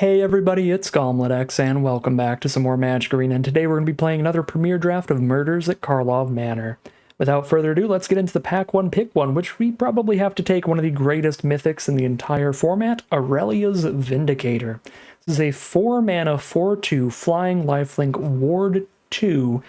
Hey everybody, it's GauntletX, and welcome back to some more Magic Arena, and today we're going to be playing another premiere draft of Murders at Karlov Manor. Without further ado, let's get into the Pack 1 Pick 1, which we probably have to take one of the greatest mythics in the entire format, Aurelia's Vindicator. This is a 4-mana 4/2 Flying Lifelink Ward 2.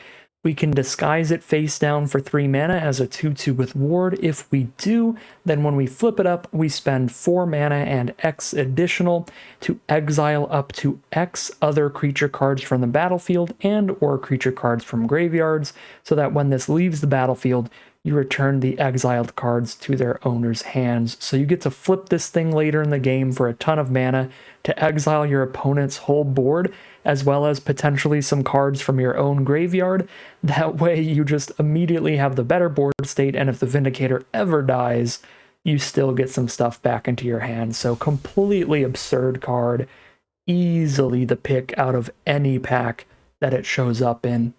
We can disguise it face down for 3 mana as a 2/2 with Ward. If we do, then when we flip it up, we spend 4 mana and X additional to exile up to X other creature cards from the battlefield and or creature cards from graveyards, so that when this leaves the battlefield, you return the exiled cards to their owner's hands. So you get to flip this thing later in the game for a ton of mana to exile your opponent's whole board, as well as potentially some cards from your own graveyard. That way you just immediately have the better board state, and if the Vindicator ever dies, you still get some stuff back into your hand. So completely absurd card. Easily the pick out of any pack that it shows up in.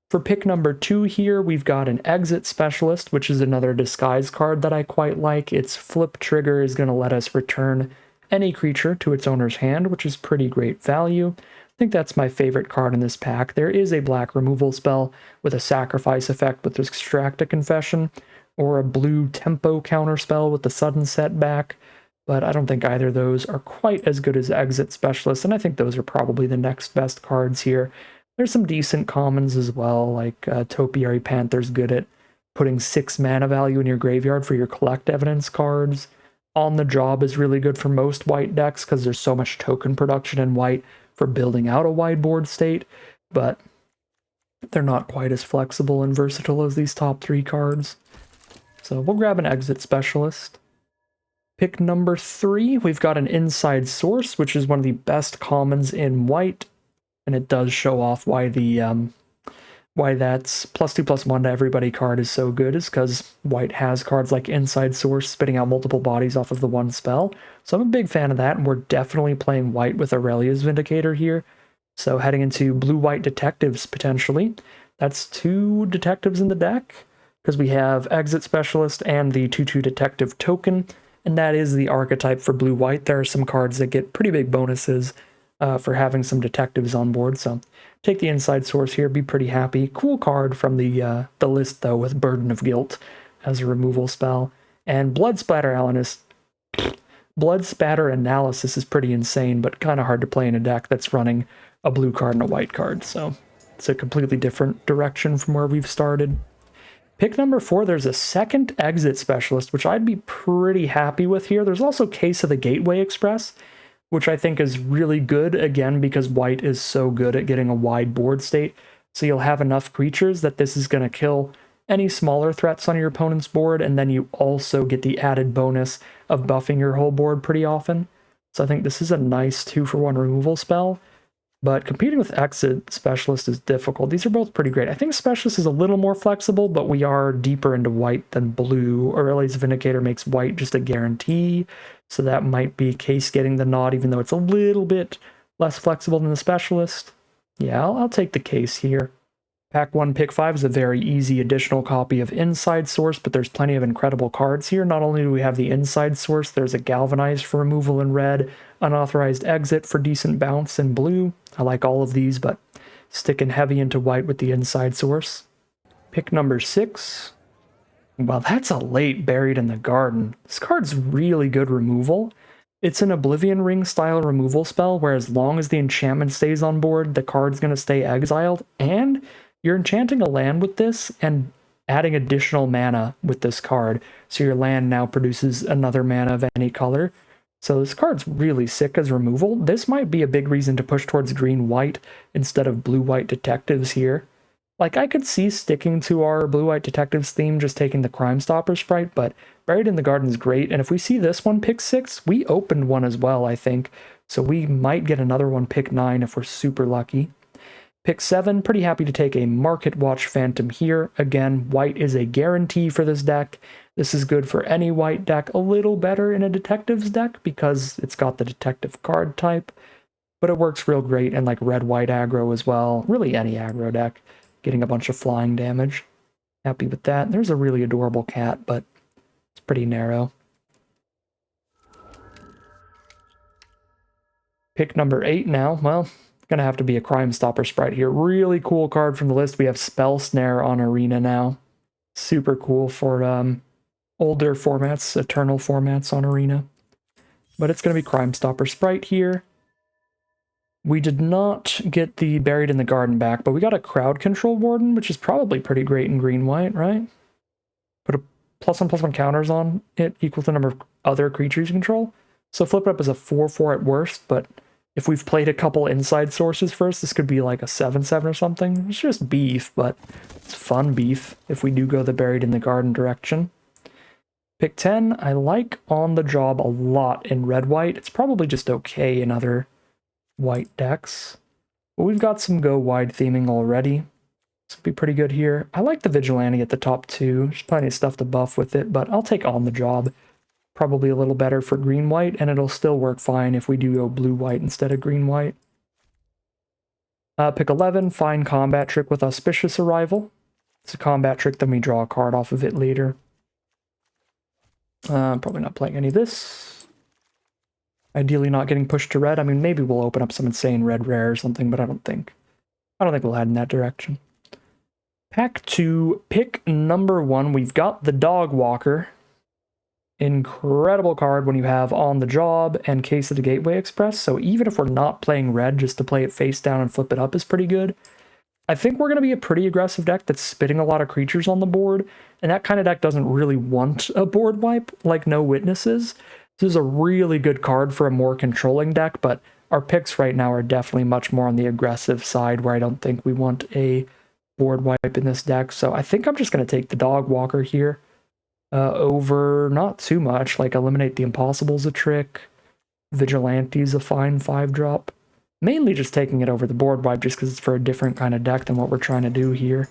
For pick number 2 here, we've got an Exit Specialist, which is another disguise card that I quite like. Its flip trigger is going to let us return any creature to its owner's hand, which is pretty great value. I think that's my favorite card in this pack. There is a black removal spell with a sacrifice effect with Extract a Confession, or a blue tempo counterspell with the sudden setback, but I don't think either of those are quite as good as Exit Specialist, and I think those are probably the next best cards here. There's some decent commons as well, like Topiary Panther's good at putting 6 mana value in your graveyard for your Collect Evidence cards. On the Job is really good for most white decks because there's so much token production in white for building out a wide board state, but they're not quite as flexible and versatile as these top 3 cards. So we'll grab an Exit Specialist. Pick number 3, we've got an Inside Source, which is one of the best commons in white, and it does show off why that's +2/+1 to everybody card is so good, is because white has cards like Inside Source spitting out multiple bodies off of the one spell. So I'm a big fan of that, and we're definitely playing white with Aurelia's Vindicator here. So heading into blue-white detectives potentially. That's 2 detectives in the deck, because we have Exit Specialist and the 2/2 Detective token, and that is the archetype for blue-white. There are some cards that get pretty big bonuses for having some detectives on board, so take the Inside Source here, be pretty happy. Cool card from the list, though, with Burden of Guilt as a removal spell. And Blood Spatter Analysis is pretty insane, but kind of hard to play in a deck that's running a blue card and a white card, so it's a completely different direction from where we've started. Pick number 4, there's a second Exit Specialist, which I'd be pretty happy with here. There's also Case of the Gateway Express, which I think is really good, again, because white is so good at getting a wide board state. So you'll have enough creatures that this is going to kill any smaller threats on your opponent's board, and then you also get the added bonus of buffing your whole board pretty often. So I think this is a nice 2-for-1 removal spell. But competing with Exit Specialist is difficult. These are both pretty great. I think Specialist is a little more flexible, but we are deeper into white than blue. Aurelia's Vindicator makes white just a guarantee, so that might be Case getting the nod, even though it's a little bit less flexible than the Specialist. Yeah, I'll take the Case here. Pack 1 Pick 5 is a very easy additional copy of Inside Source, but there's plenty of incredible cards here. Not only do we have the Inside Source, there's a Galvanized for removal in red, Unauthorized Exit for decent bounce in blue. I like all of these, but sticking heavy into white with the Inside Source. Pick number 6. Well, that's a late Buried in the Garden. This card's really good removal. It's an Oblivion Ring style removal spell, where as long as the enchantment stays on board, the card's going to stay exiled, and you're enchanting a land with this and adding additional mana with this card, so your land now produces another mana of any color. So this card's really sick as removal. This might be a big reason to push towards green-white instead of blue-white detectives here. Like, I could see sticking to our blue-white detectives theme, just taking the Crime Stopper sprite, but Buried in the Garden is great, and if we see this one pick 6, we opened one as well, I think, so we might get another one pick 9 if we're super lucky. Pick 7, pretty happy to take a Market Watch Phantom here. Again, white is a guarantee for this deck. This is good for any white deck, a little better in a detectives deck because it's got the detective card type, but it works real great in like red-white aggro as well, really any aggro deck, getting a bunch of flying damage. Happy with that. There's a really adorable cat, but it's pretty narrow. Pick number 8 now. Well, gonna have to be a Crime Stopper sprite here. Really cool card from the list. We have Spell Snare on Arena now. Super cool for older formats, Eternal formats on Arena. But it's gonna be Crime Stopper sprite here. We did not get the Buried in the Garden back, but we got a Crowd Control Warden, which is probably pretty great in green-white, right? Put a +1/+1 counters on it equal to the number of other creatures you control. So flip it up as a 4/4 at worst, but if we've played a couple inside sources first, this could be like a 7/7 or something. It's just beef, but it's fun beef if we do go the Buried in the Garden direction. Pick 10, I like On the Job a lot in red-white. It's probably just okay in other white decks. But we've got some go wide theming already. This would be pretty good here. I like the Vigilante at the top too. There's plenty of stuff to buff with it, but I'll take On the Job. Probably a little better for green-white, and it'll still work fine if we do go blue-white instead of green-white. Pick 11, Fine Combat Trick with Auspicious Arrival. It's a combat trick, then we draw a card off of it later. Probably not playing any of this. Ideally not getting pushed to red. I mean, maybe we'll open up some insane red rare or something, but I don't think we'll head in that direction. Pack 2, pick number 1. We've got the Dog Walker. Incredible card when you have On the Job and Case of the Gateway Express, so even if we're not playing red, just to play it face down and flip it up is pretty good. I think we're going to be a pretty aggressive deck that's spitting a lot of creatures on the board, and that kind of deck doesn't really want a board wipe like No Witnesses. This is a really good card for a more controlling deck, but our picks right now are definitely much more on the aggressive side, where I don't think we want a board wipe in this deck, so I think I'm just going to take the Dog Walker here. Over not too much, like Eliminate the Impossible's a trick, Vigilante's a fine 5-drop. Mainly just taking it over the board wipe just because it's for a different kind of deck than what we're trying to do here.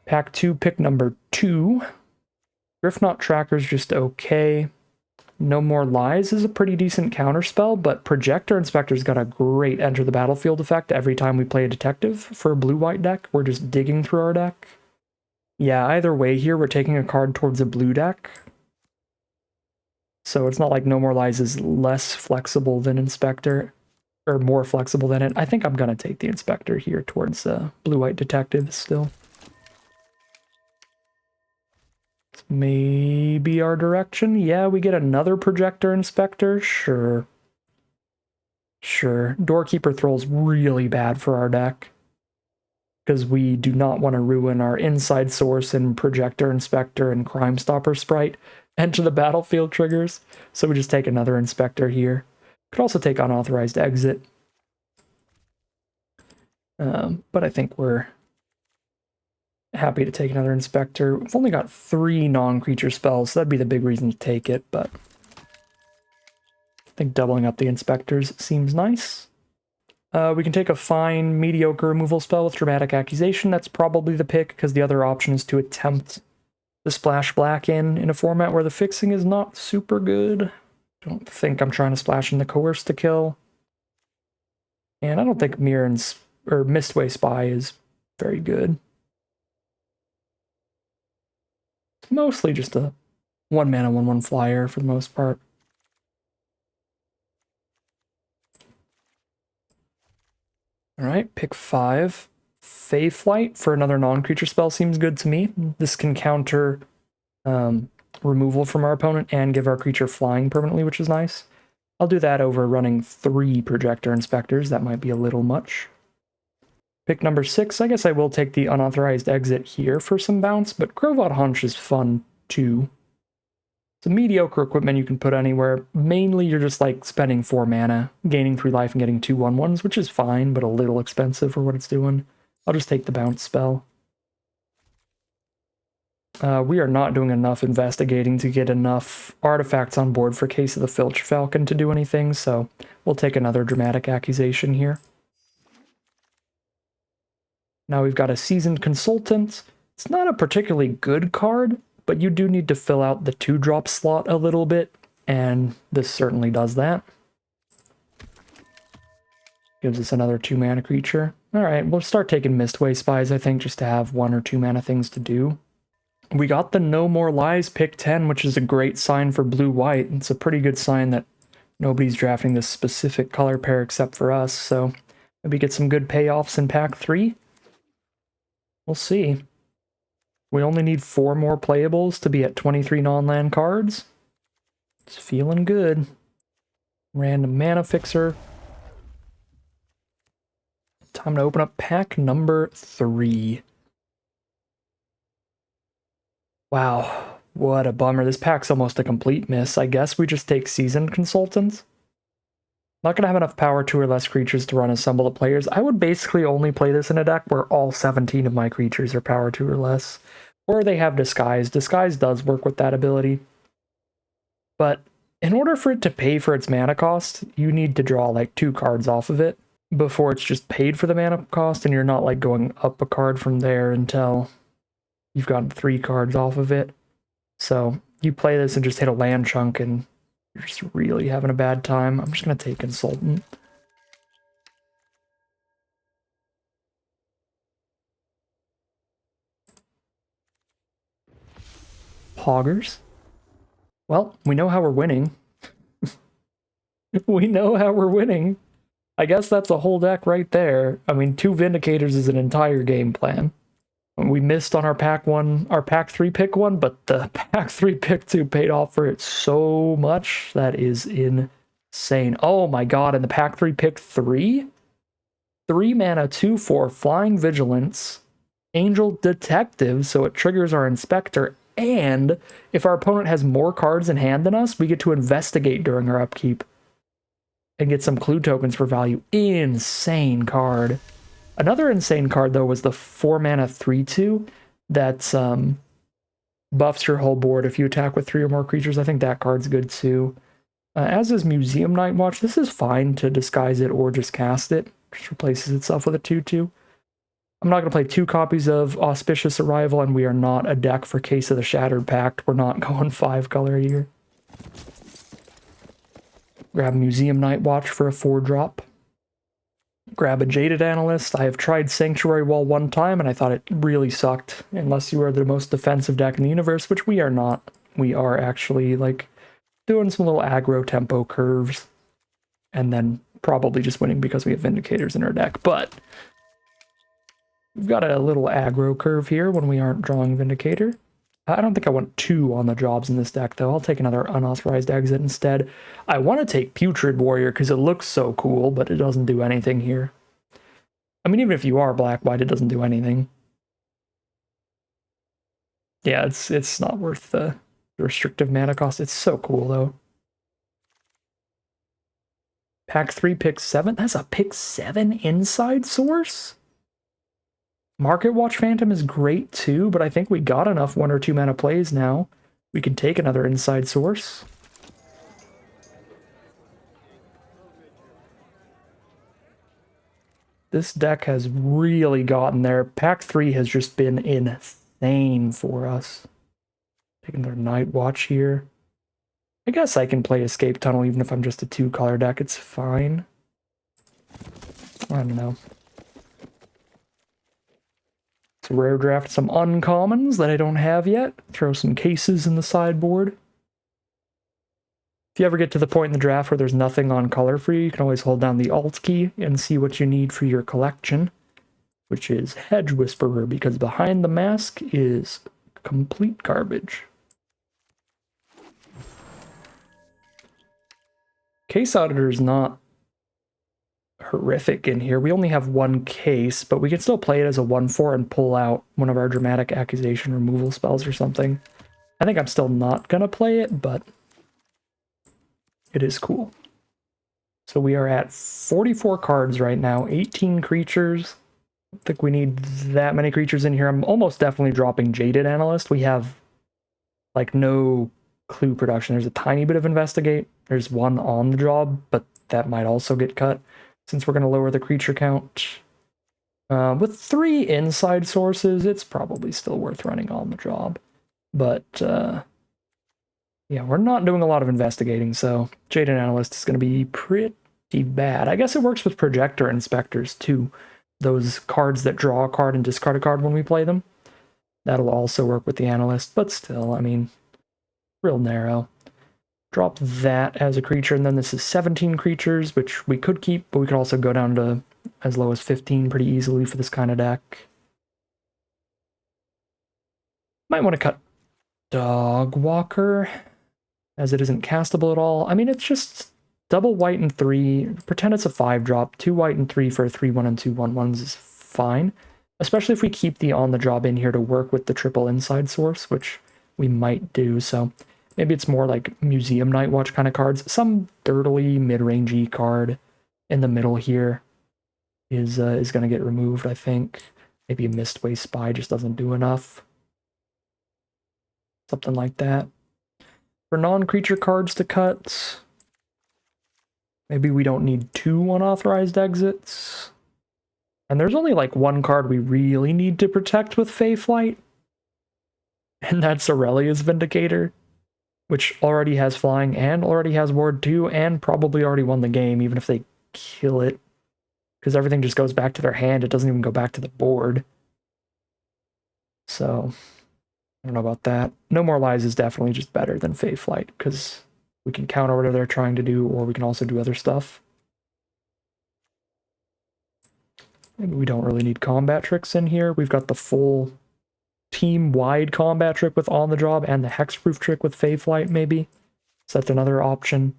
Pack 2, pick number 2. Griffknot Tracker's just okay. No More Lies is a pretty decent counterspell, but Projector Inspector's got a great enter the battlefield effect every time we play a detective for a blue-white deck. We're just digging through our deck. Yeah, either way here, we're taking a card towards a blue deck. So it's not like No More Lies is less flexible than Inspector, or more flexible than it. I think I'm going to take the Inspector here towards blue-white detective still. Maybe our direction? Yeah, we get another Projector Inspector? Sure. Sure. Doorkeeper Thrall's really bad for our deck, because we do not want to ruin our Inside Source and Projector Inspector and Crime Stopper sprite enter the battlefield triggers, so we just take another Inspector here. Could also take Unauthorized Exit. But I think we're happy to take another Inspector. We've only got 3 non-creature spells, so that'd be the big reason to take it, but I think doubling up the Inspectors seems nice. We can take a fine, mediocre removal spell with Dramatic Accusation. That's probably the pick, because the other option is to attempt to splash black in a format where the fixing is not super good. Don't think I'm trying to splash in the Coerce to kill. And I don't think Mistway Spy is very good. It's mostly just a 1-mana 1/1 flyer for the most part. Alright, pick 5. Fey Flight for another non-creature spell seems good to me. This can counter removal from our opponent and give our creature flying permanently, which is nice. I'll do that over running 3 Projector Inspectors. That might be a little much. Pick number 6. I guess I will take the Unauthorized Exit here for some bounce, but Grovod Hunch is fun too. It's a mediocre equipment you can put anywhere. Mainly you're just like spending 4 mana, gaining 3 life and getting 2 1/1s, which is fine, but a little expensive for what it's doing. I'll just take the bounce spell. We are not doing enough investigating to get enough artifacts on board for Case of the Filch Falcon to do anything, so we'll take another Dramatic Accusation here. Now we've got a Seasoned Consultant. It's not a particularly good card, but you do need to fill out the 2-drop slot a little bit, and this certainly does that. Gives us another 2-mana creature. Alright, we'll start taking Mistway Spies, I think, just to have 1 or 2 mana things to do. We got the No More Lies pick 10, which is a great sign for blue-white. It's a pretty good sign that nobody's drafting this specific color pair except for us, so maybe get some good payoffs in pack 3. We'll see. We only need 4 more playables to be at 23 non-land cards. It's feeling good. Random mana fixer. Time to open up pack number 3. Wow, what a bummer. This pack's almost a complete miss. I guess we just take Seasoned Consultants. Not going to have enough power 2 or less creatures to run Assemble the Players. I would basically only play this in a deck where all 17 of my creatures are power 2 or less. Or they have Disguise. Disguise does work with that ability. But in order for it to pay for its mana cost, you need to draw like 2 cards off of it before it's just paid for the mana cost, and you're not like going up a card from there until you've gotten 3 cards off of it. So you play this and just hit a land chunk and you're just really having a bad time. I'm just going to take Consultant. Poggers. Well, we know how we're winning. We know how we're winning. I guess that's a whole deck right there. I mean, 2 Vindicators is an entire game plan. We missed on our pack 3 pick 1, but the pack 3 pick 2 paid off for it so much. That is insane. Oh my god, and the pack 3 pick 3? 3 mana, 2/4, Flying Vigilance, Angel Detective, so it triggers our Inspector, and if our opponent has more cards in hand than us, we get to investigate during our upkeep and get some clue tokens for value. Insane card. Another insane card, though, was the 4 mana 3/2 that buffs your whole board if you attack with 3 or more creatures. I think that card's good, too. As is Museum Night Watch. This is fine to disguise it or just cast it. Just replaces itself with a 2/2. I'm not going to play 2 copies of Auspicious Arrival, and we are not a deck for Case of the Shattered Pact. We're not going 5 color here. Grab Museum Night Watch for a 4-drop. Grab a Jaded Analyst. I have tried Sanctuary Wall 1 time, and I thought it really sucked, unless you are the most defensive deck in the universe, which we are not. We are actually, like, doing some little aggro tempo curves, and then probably just winning because we have Vindicators in our deck, but we've got a little aggro curve here when we aren't drawing Vindicator. I don't think I want 2 on the jobs in this deck, though. I'll take another Unauthorized Exit instead. I want to take Putrid Warrior because it looks so cool, but it doesn't do anything here. I mean, even if you are black-white, it doesn't do anything. Yeah, it's not worth the restrictive mana cost. It's so cool, though. Pack 3, pick 7? That's a pick 7 inside source? Market Watch Phantom is great too, but I think we got enough 1 or 2 mana plays now. We can take another inside source. This deck has really gotten there. Pack 3 has just been insane for us. Take another Night Watch here. I guess I can play Escape Tunnel even if I'm just a 2-color deck. It's fine. I don't know. So rare draft some uncommons that I don't have yet. Throw some cases in the sideboard. If you ever get to the point in the draft where there's nothing on color for you, you can always hold down the Alt key and see what you need for your collection, which is Hedge Whisperer, because behind the mask is complete garbage. Case Auditor is not horrific in here. We only have 1 case, but we can still play it as a 1/4 and pull out one of our Dramatic Accusation removal spells or something. I think I'm still not gonna play it, but it is cool. So we are at 44 cards right now, 18 creatures. I don't think we need that many creatures in here. I'm almost definitely dropping Jaded Analyst. We have like no clue production. There's a tiny bit of Investigate. There's 1 on the job, but that might also get cut since we're going to lower the creature count. With 3 inside sources, it's probably still worth running on the job. But, yeah, we're not doing a lot of investigating, so Jaded Analyst is going to be pretty bad. I guess it works with Projector Inspectors, too. Those cards that draw a card and discard a card when we play them. That'll also work with the Analyst, but still, I mean, real narrow. Drop that as a creature, and then this is 17 creatures, which we could keep, but we could also go down to as low as 15 pretty easily for this kind of deck. Might want to cut Dog Walker, as it isn't castable at all. I mean, it's just double white and 3. Pretend it's a 5-drop. 2 white and 3 for 3/1 and 2 1/1s is fine. Especially if we keep the on the job in here to work with the triple inside source, which we might do. So maybe it's more like Museum Night Watch kind of cards. Some dirtily mid-rangey card in the middle here is going to get removed, I think. Maybe a Mistway Spy just doesn't do enough. Something like that. For non-creature cards to cut, maybe we don't need 2 unauthorized exits. And there's only like one card we really need to protect with Fey Flight, and that's Aurelia's Vindicator, which already has flying and already has ward 2 and probably already won the game, even if they kill it, because everything just goes back to their hand. It doesn't even go back to the board. So I don't know about that. No More Lies is definitely just better than Fey Flight, because we can counter whatever they're trying to do, or we can also do other stuff. Maybe we don't really need combat tricks in here. We've got the full team-wide combat trick with On the Job and the hexproof trick with Fey Flight, maybe. So that's another option.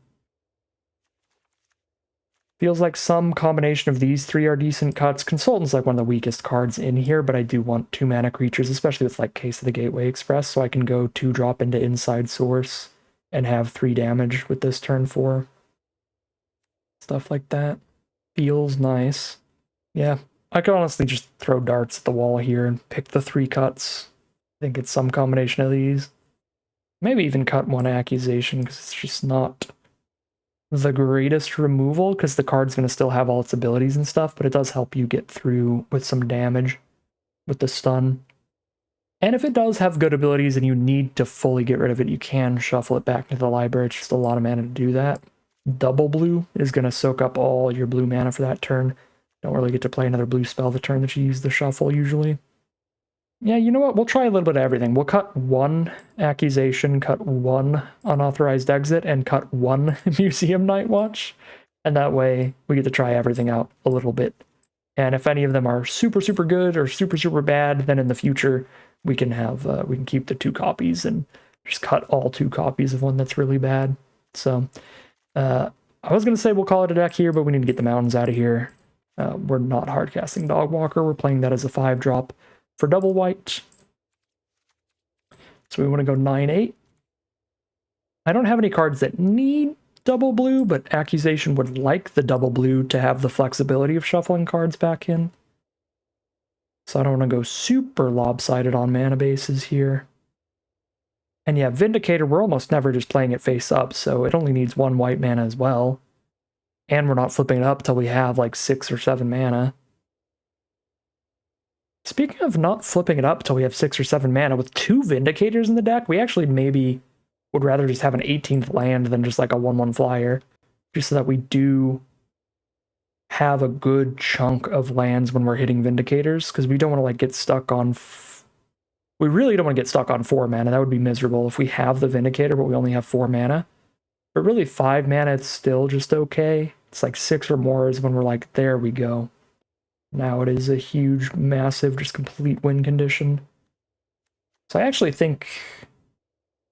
Feels like some combination of these 3 are decent cuts. Consultant's like one of the weakest cards in here, but I do want 2 mana creatures, especially with like Case of the Gateway Express, so I can go 2-drop into Inside Source and have 3 damage with this turn 4. Stuff like that. Feels nice. Yeah, I could honestly just throw darts at the wall here and pick the 3 cuts. I think it's some combination of these. Maybe even cut 1 accusation, because it's just not the greatest removal, because the card's going to still have all its abilities and stuff, but it does help you get through with some damage with the stun. And if it does have good abilities and you need to fully get rid of it, you can shuffle it back into the library. It's just a lot of mana to do that. Double blue is going to soak up all your blue mana for that turn. Don't really get to play another blue spell the turn that you use the shuffle, usually. Yeah, you know what? We'll try a little bit of everything. We'll cut 1 accusation, cut 1 unauthorized exit, and cut 1 Museum Night Watch. And that way, we get to try everything out a little bit. And if any of them are super, super good or super, super bad, then in the future, we can have we can keep the 2 copies and just cut all 2 copies of one that's really bad. So, I was going to say we'll call it a deck here, but we need to get the mountains out of here. We're not hardcasting Dogwalker. We're playing that as a 5-drop for double white. So we want to go 9/8. I don't have any cards that need double blue, but Accusation would like the double blue to have the flexibility of shuffling cards back in. So I don't want to go super lopsided on mana bases here. And yeah, Vindicator, we're almost never just playing it face up, so it only needs 1 white mana as well. And we're not flipping it up till we have like 6 or 7 mana. Speaking of not flipping it up till we have 6 or 7 mana, with 2 Vindicators in the deck, we actually maybe would rather just have an 18th land than just like a 1/1 flyer, just so that we do have a good chunk of lands when we're hitting Vindicators, because we don't want to like get stuck on... we really don't want to get stuck on 4 mana. That would be miserable if we have the Vindicator, but we only have 4 mana. But really 5 mana, it's still just okay. It's like 6 or more is when we're like, there we go. Now it is a huge, massive, just complete win condition. So I actually think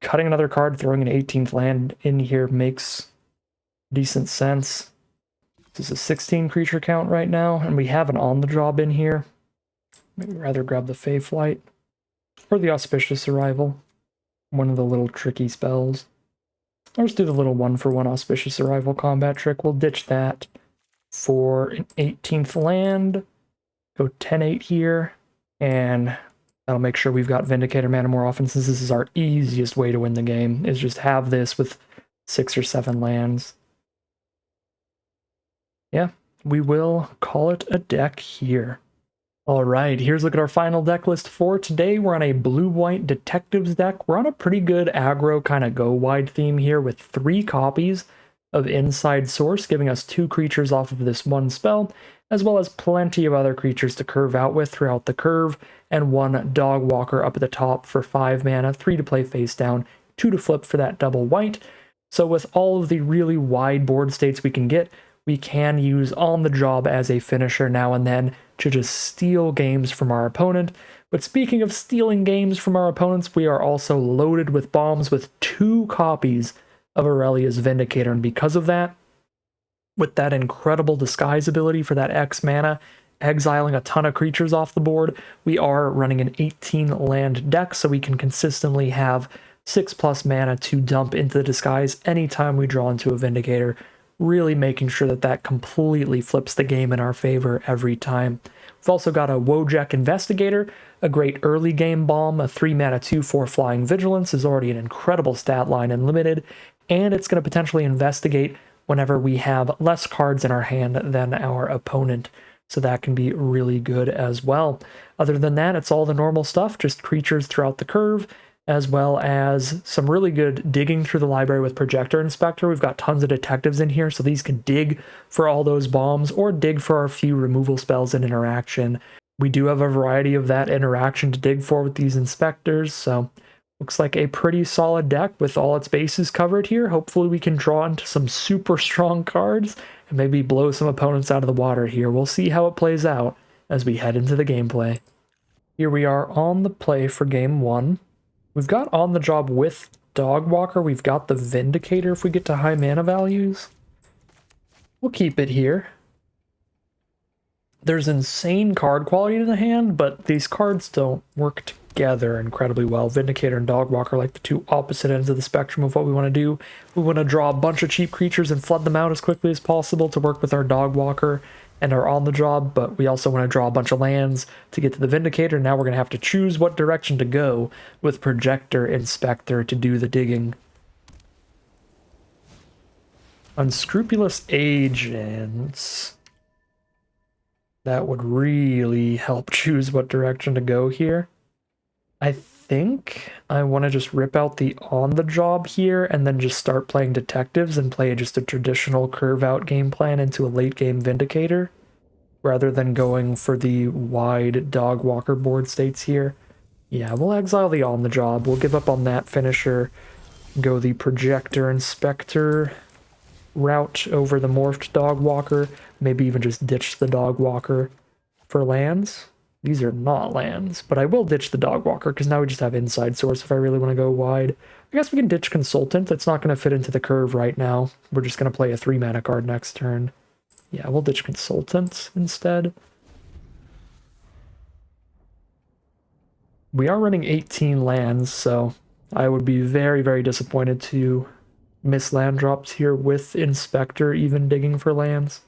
cutting another card, throwing an 18th land in here makes decent sense. This is a 16 creature count right now, and we have an on the job in here. Maybe rather grab the Fey Flight or the Auspicious Arrival, one of the little tricky spells. Or just do the little 1-for-1 Auspicious Arrival combat trick. We'll ditch that for an 18th land. Go 10/8 here, and that'll make sure we've got Vindicator mana more often, since this is our easiest way to win the game, is just have this with 6 or 7 lands. Yeah, we will call it a deck here. Alright, here's a look at our final deck list for today. We're on a blue-white Detectives deck. We're on a pretty good aggro kind of go-wide theme here with 3 copies. of Inside Source, giving us 2 creatures off of this one spell, as well as plenty of other creatures to curve out with throughout the curve, and 1 Dog Walker up at the top for 5 mana, 3 to play face down, 2 to flip for that double white. So with all of the really wide board states we can get, we can use On the Job as a finisher now and then to just steal games from our opponent. But speaking of stealing games from our opponents, we are also loaded with bombs with 2 copies of Aurelia's Vindicator, and because of that, with that incredible disguise ability for that X mana, exiling a ton of creatures off the board, we are running an 18 land deck, so we can consistently have 6+ mana to dump into the disguise anytime we draw into a Vindicator, really making sure that that completely flips the game in our favor every time. We've also got a Wojek Investigator, a great early game bomb, a 3 mana 2/4 Flying Vigilance is already an incredible stat line in Limited, and it's going to potentially investigate whenever we have less cards in our hand than our opponent. So that can be really good as well. Other than that, it's all the normal stuff, just creatures throughout the curve, as well as some really good digging through the library with Projector Inspector. We've got tons of detectives in here, so these can dig for all those bombs or dig for our few removal spells and interaction. We do have a variety of that interaction to dig for with these inspectors, so looks like a pretty solid deck with all its bases covered here. Hopefully we can draw into some super strong cards and maybe blow some opponents out of the water here. We'll see how it plays out as we head into the gameplay. Here we are on the play for game 1. We've got On the Job with Dog Walker. We've got the Vindicator if we get to high mana values. We'll keep it here. There's insane card quality in the hand, but these cards don't work together incredibly well. Vindicator and Dog Walker are like the 2 opposite ends of the spectrum of what we want to do. We want to draw a bunch of cheap creatures and flood them out as quickly as possible to work with our Dog Walker and our On the Job, but we also want to draw a bunch of lands to get to the Vindicator. Now we're going to have to choose what direction to go with Projector Inspector to do the digging. Unscrupulous Agents. That would really help choose what direction to go here. I think I want to just rip out the On the Job here and then just start playing detectives and play just a traditional curve out game plan into a late game Vindicator rather than going for the wide Dog Walker board states here. Yeah, we'll exile the On the Job. We'll give up on that finisher, go the Projector Inspector route over the morphed Dog Walker, maybe even just ditch the Dog Walker for lands. These are not lands, but I will ditch the Dog Walker because now we just have Inside Source if I really want to go wide. I guess we can ditch Consultant. It's not going to fit into the curve right now. We're just going to play a 3 mana card next turn. Yeah, we'll ditch Consultant instead. We are running 18 lands, so I would be very, very disappointed to miss land drops here with Inspector even digging for lands.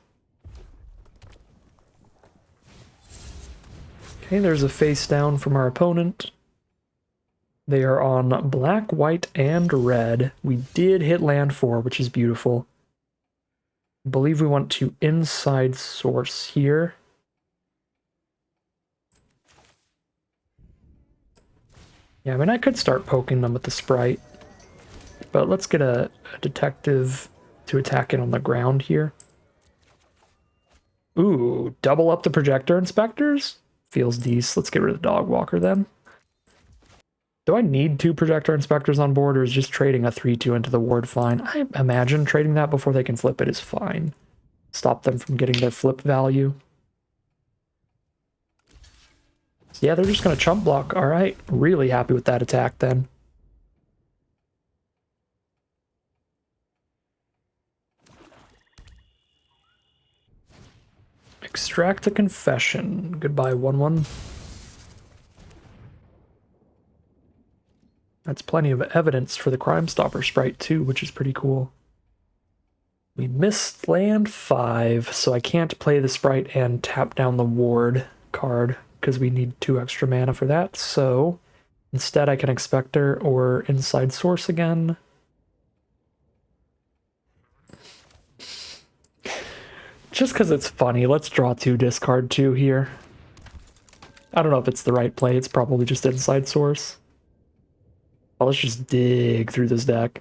Okay, there's a face down from our opponent. They are on black, white, and red. We did hit land 4, which is beautiful. I believe we want to Inside Source here. Yeah, I mean, I could start poking them with the Sprite, but let's get a detective to attack it on the ground here. Ooh, double up the Projector Inspectors? Feels decent. Let's get rid of the Dog Walker then. Do I need 2 Projector Inspectors on board, or is just trading a 3/2 into the ward fine? I imagine trading that before they can flip it is fine. Stop them from getting their flip value. So yeah, they're just going to chump block. All right, really happy with that attack then. Extract the Confession. Goodbye, 1/1. That's plenty of evidence for the Crime Stopper sprite too, which is pretty cool. We missed land 5, so I can't play the sprite and tap down the ward card because we need 2 extra mana for that. So instead I can Inspector or Inside Source again. Just because it's funny, let's draw 2, discard 2 here. I don't know if it's the right play, it's probably just Inside Source. Well, let's just dig through this deck.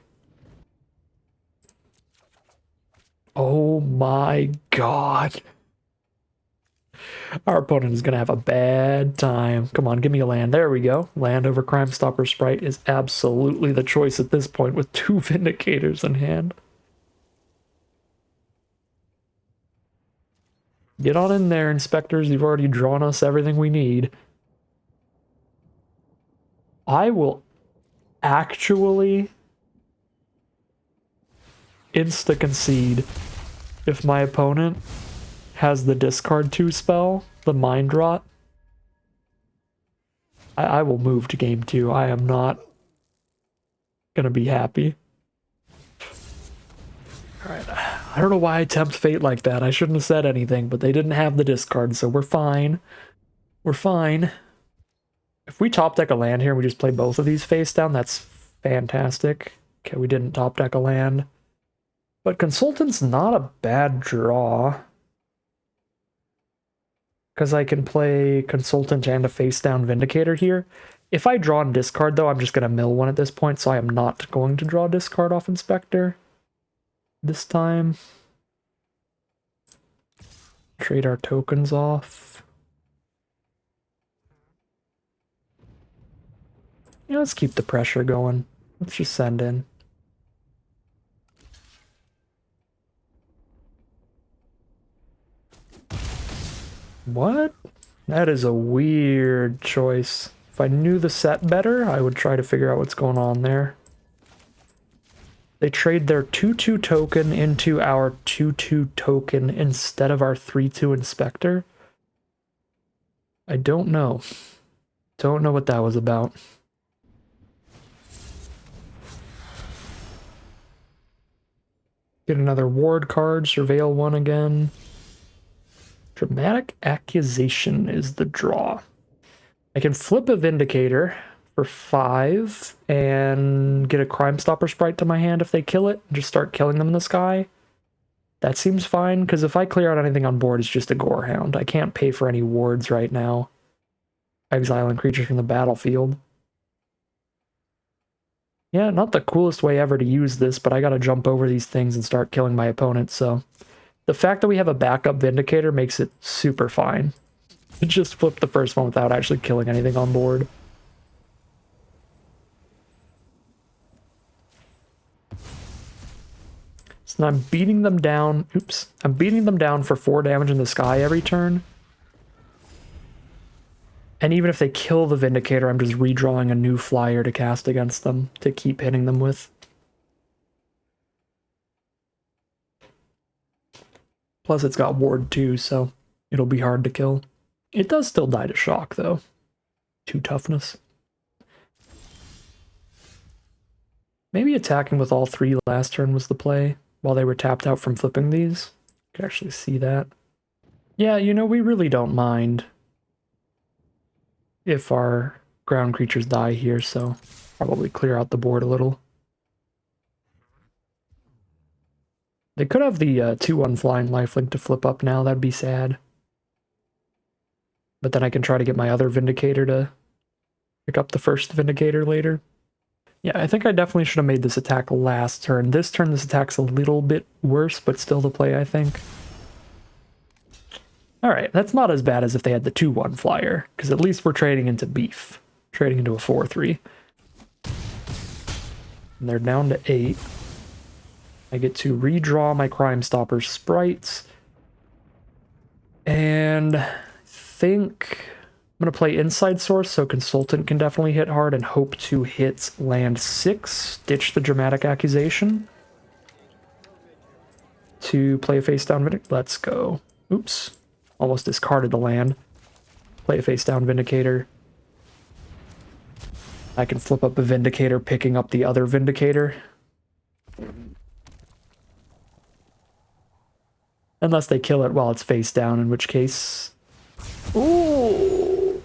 Oh my god. Our opponent is going to have a bad time. Come on, give me a land. There we go. Land over Crime Stopper Sprite is absolutely the choice at this point with 2 Vindicators in hand. Get on in there, Inspectors. You've already drawn us everything we need. I will actually insta-concede if my opponent has the discard 2 spell, the Mind Rot. I will move to game 2. I am not gonna be happy. Alright, I don't know why I tempt fate like that. I shouldn't have said anything, but they didn't have the discard, so we're fine. We're fine. If we top deck a land here and we just play both of these face down, that's fantastic. Okay, we didn't top deck a land. But Consultant's not a bad draw. Because I can play Consultant and a face down Vindicator here. If I draw and discard, though, I'm just going to mill one at this point, so I am not going to draw discard off Inspector this time. Trade our tokens off. Yeah, let's keep the pressure going. Let's just send in. What? That is a weird choice. If I knew the set better, I would try to figure out what's going on there. They trade their 2/2 token into our 2/2 token instead of our 3/2 Inspector. I don't know. Don't know what that was about. Get another ward card, surveil one again. Dramatic Accusation is the draw. I can flip a Vindicator for 5 and get a Crime Stopper Sprite to my hand if they kill it, and just start killing them in the sky. That seems fine, because if I clear out anything on board, it's just a Gorehound. I can't pay for any wards right now. Exiling creatures from the battlefield. Yeah, not the coolest way ever to use this, but I gotta jump over these things and start killing my opponent, so... The fact that we have a backup Vindicator makes it super fine. Just flip the first one without actually killing anything on board. So now I'm beating them down. Oops. I'm beating them down for 4 damage in the sky every turn. And even if they kill the Vindicator, I'm just redrawing a new flyer to cast against them to keep hitting them with. Plus it's got ward too, so it'll be hard to kill. It does still die to shock though. 2 toughness. Maybe attacking with all 3 last turn was the play while they were tapped out from flipping these. You can actually see that. Yeah, you know, we really don't mind if our ground creatures die here, so probably clear out the board a little. They could have the 2/1 flying lifelink to flip up now, that'd be sad. But then I can try to get my other Vindicator to pick up the first Vindicator later. Yeah, I think I definitely should have made this attack last turn. This turn, this attack's a little bit worse, but still the play, I think. Alright, that's not as bad as if they had the 2/1 flyer, because at least we're trading into beef. Trading into a 4/3. And they're down to 8. I get to redraw my Crime Stopper sprites. And I think I'm going to play Inside Source, so Consultant can definitely hit hard and hope to hit land 6, ditch the Dramatic Accusation. To play a face down Vindicator. Let's go. Oops. Almost discarded the land. Play a face down Vindicator. I can flip up a Vindicator, picking up the other Vindicator. Unless they kill it while it's face down, in which case... Ooh!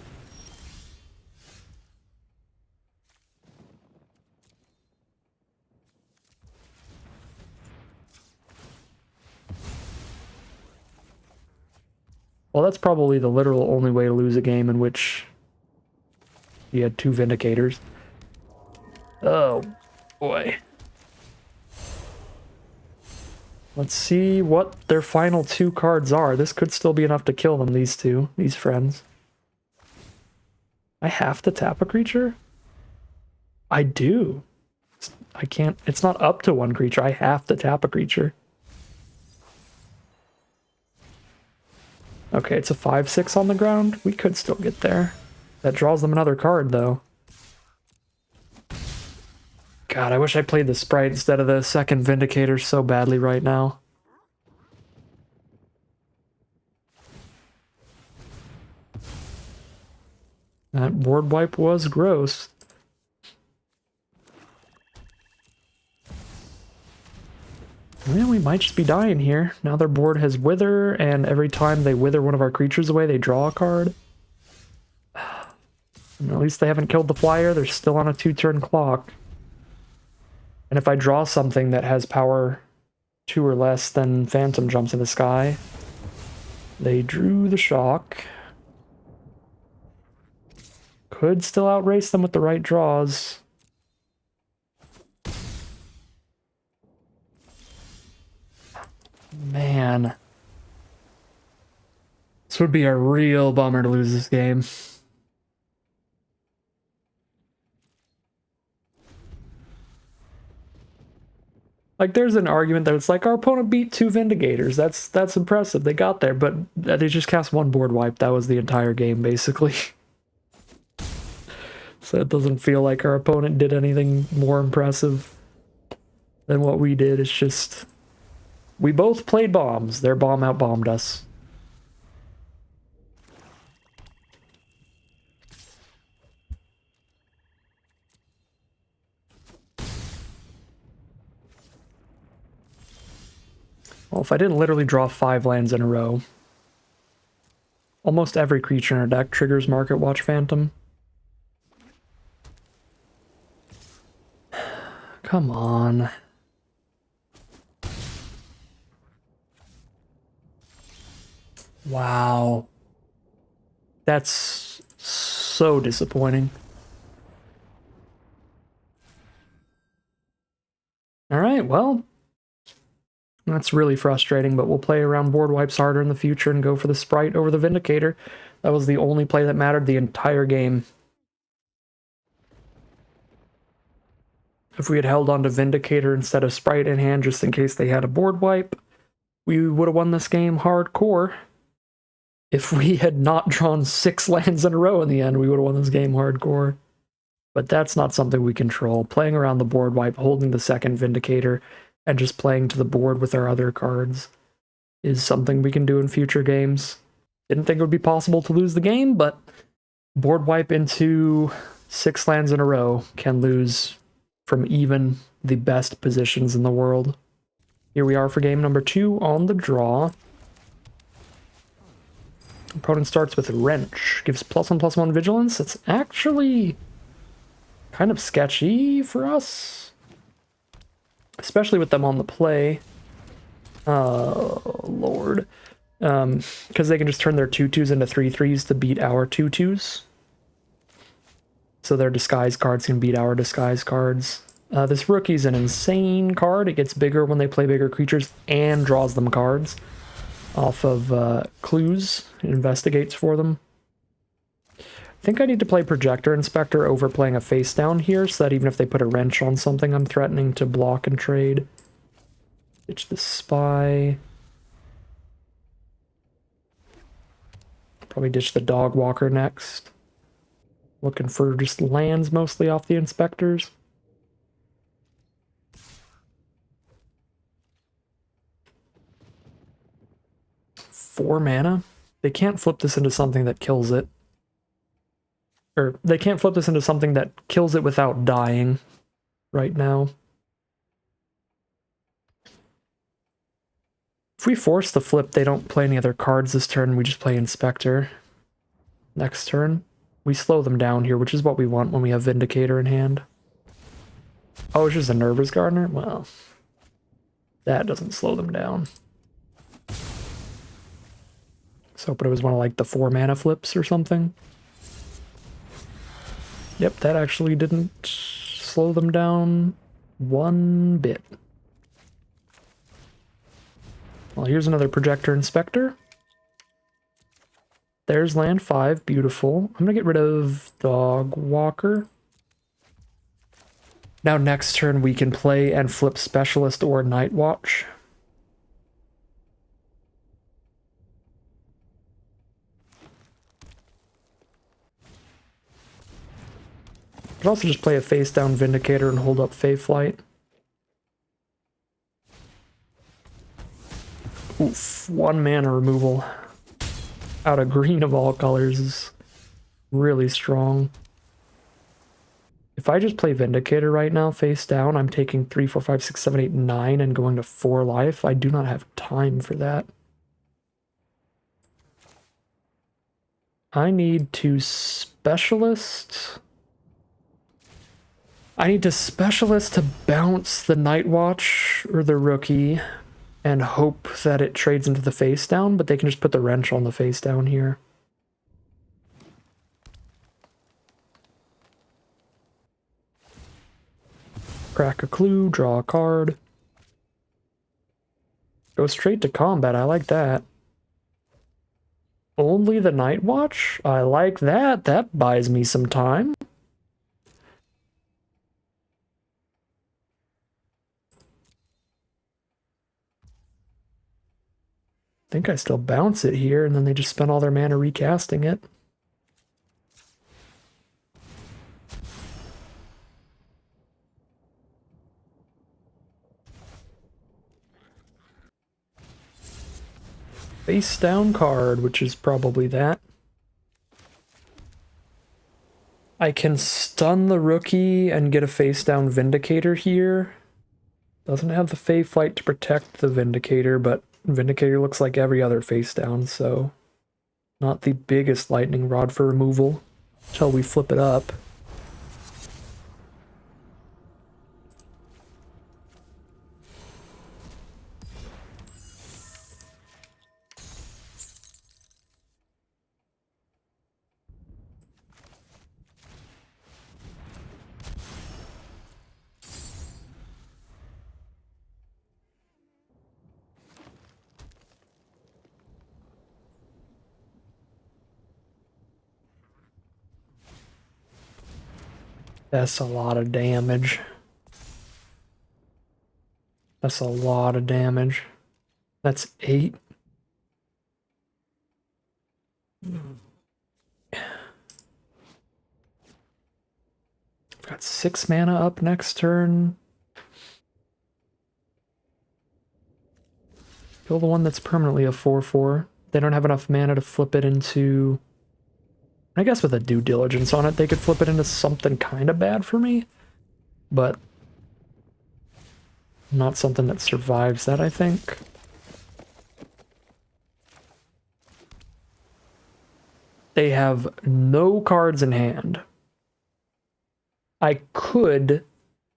Well, that's probably the literal only way to lose a game in which you had 2 Vindicators. Oh, boy. Let's see what their final 2 cards are. This could still be enough to kill them, these friends. I have to tap a creature? I do. I can't, it's not up to 1 creature. I have to tap a creature. Okay, it's a 5/6 on the ground. We could still get there. That draws them another card, though. God, I wish I played the Sprite instead of the second Vindicator so badly right now. That board wipe was gross. Well, we might just be dying here. Now their board has Wither, and every time they wither one of our creatures away, they draw a card. And at least they haven't killed the flyer. They're still on a 2-turn clock. And if I draw something that has power 2 or less, then Phantom jumps in the sky. They drew the shock. Could still outrace them with the right draws. Man. This would be a real bummer to lose this game. Like, there's an argument that it's like, our opponent beat 2 Vindicators. That's impressive. They got there, but they just cast 1 board wipe. That was the entire game, basically. So it doesn't feel like our opponent did anything more impressive than what we did. It's just, we both played bombs. Their bomb outbombed us. Well, if I didn't literally draw 5 lands in a row, almost every creature in our deck triggers Market Watch Phantom. Come on. Wow. That's so disappointing. Alright, well, that's really frustrating, but we'll play around board wipes harder in the future and go for the Sprite over the Vindicator. That was the only play that mattered the entire game. If we had held on to Vindicator instead of Sprite in hand just in case they had a board wipe, we would have won this game hardcore. If we had not drawn 6 lands in a row in the end, we would have won this game hardcore. But that's not something we control. Playing around the board wipe, holding the second Vindicator, and just playing to the board with our other cards is something we can do in future games. Didn't think it would be possible to lose the game, but board wipe into 6 lands in a row can lose from even the best positions in the world. Here we are for game number 2 on the draw. Opponent starts with Wrench. Gives +1/+1 Vigilance. It's actually kind of sketchy for us. Especially with them on the play. Oh, Lord. Because they can just turn their 2/2s into 3/3s to beat our 2/2s. So their disguise cards can beat our disguise cards. This rookie's an insane card. It gets bigger when they play bigger creatures and draws them cards off of clues. It investigates for them. I think I need to play Projector Inspector over playing a face down here, so that even if they put a wrench on something, I'm threatening to block and trade. Ditch the Spy. Probably ditch the Dog Walker next. Looking for just lands mostly off the Inspectors. Four mana? They can't flip this into something that kills it. Or they can't flip this into something that kills it without dying right now. If we force the flip, they don't play any other cards this turn. We just play Inspector. Next turn, we slow them down here, which is what we want when we have Vindicator in hand. Oh, it's just a Nervous Gardener? Well, that doesn't slow them down. So, but it was one of like the 4 mana flips or something. Yep, that actually didn't slow them down one bit. Well, here's another Projector Inspector. There's land 5, beautiful. I'm gonna get rid of Dog Walker. Now next turn we can play and flip Specialist or Night Watch. Could also just play a face down Vindicator and hold up Fey Flight. Oof, 1 mana removal out of green of all colors is really strong. If I just play Vindicator right now, face down, I'm taking 3, 4, 5, 6, 7, 8, 9 and going to 4 life. I do not have time for that. I need to Specialist. I need to Specialist to bounce the Night Watch or the Rookie and hope that it trades into the face down, but they can just put the Wrench on the face down here. Crack a clue, draw a card. Go straight to combat, I like that. Only the Night Watch? I like that, that buys me some time. I think I still bounce it here, and then they just spend all their mana recasting it. Face down card, which is probably that. I can stun the Rookie and get a face down Vindicator here. Doesn't have the Fey Flight to protect the Vindicator, but Vindicator looks like every other face down, so not the biggest lightning rod for removal until we flip it up. That's a lot of damage. That's a lot of damage. That's 8. I've got 6 mana up next turn. Kill the one that's permanently a 4/4. They don't have enough mana to flip it into... I guess with a Due Diligence on it, they could flip it into something kind of bad for me. But not something that survives that, I think. They have no cards in hand. I could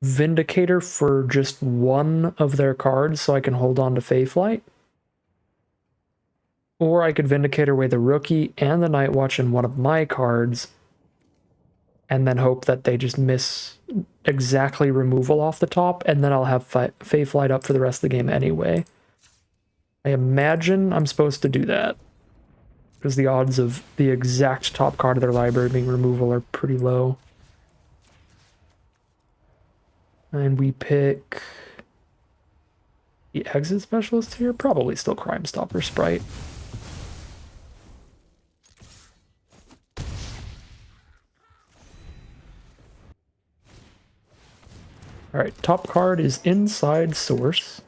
Vindicator for just one of their cards so I can hold on to Fey Flight. Or I could Vindicator away the Rookie and the Night Watch in one of my cards, and then hope that they just miss exactly removal off the top, and then I'll have Fey Flight up for the rest of the game anyway. I imagine I'm supposed to do that, because the odds of the exact top card of their library being removal are pretty low. And we pick the Exit Specialist here, probably still Crime Stopper Sprite. Alright, top card is Inside Source.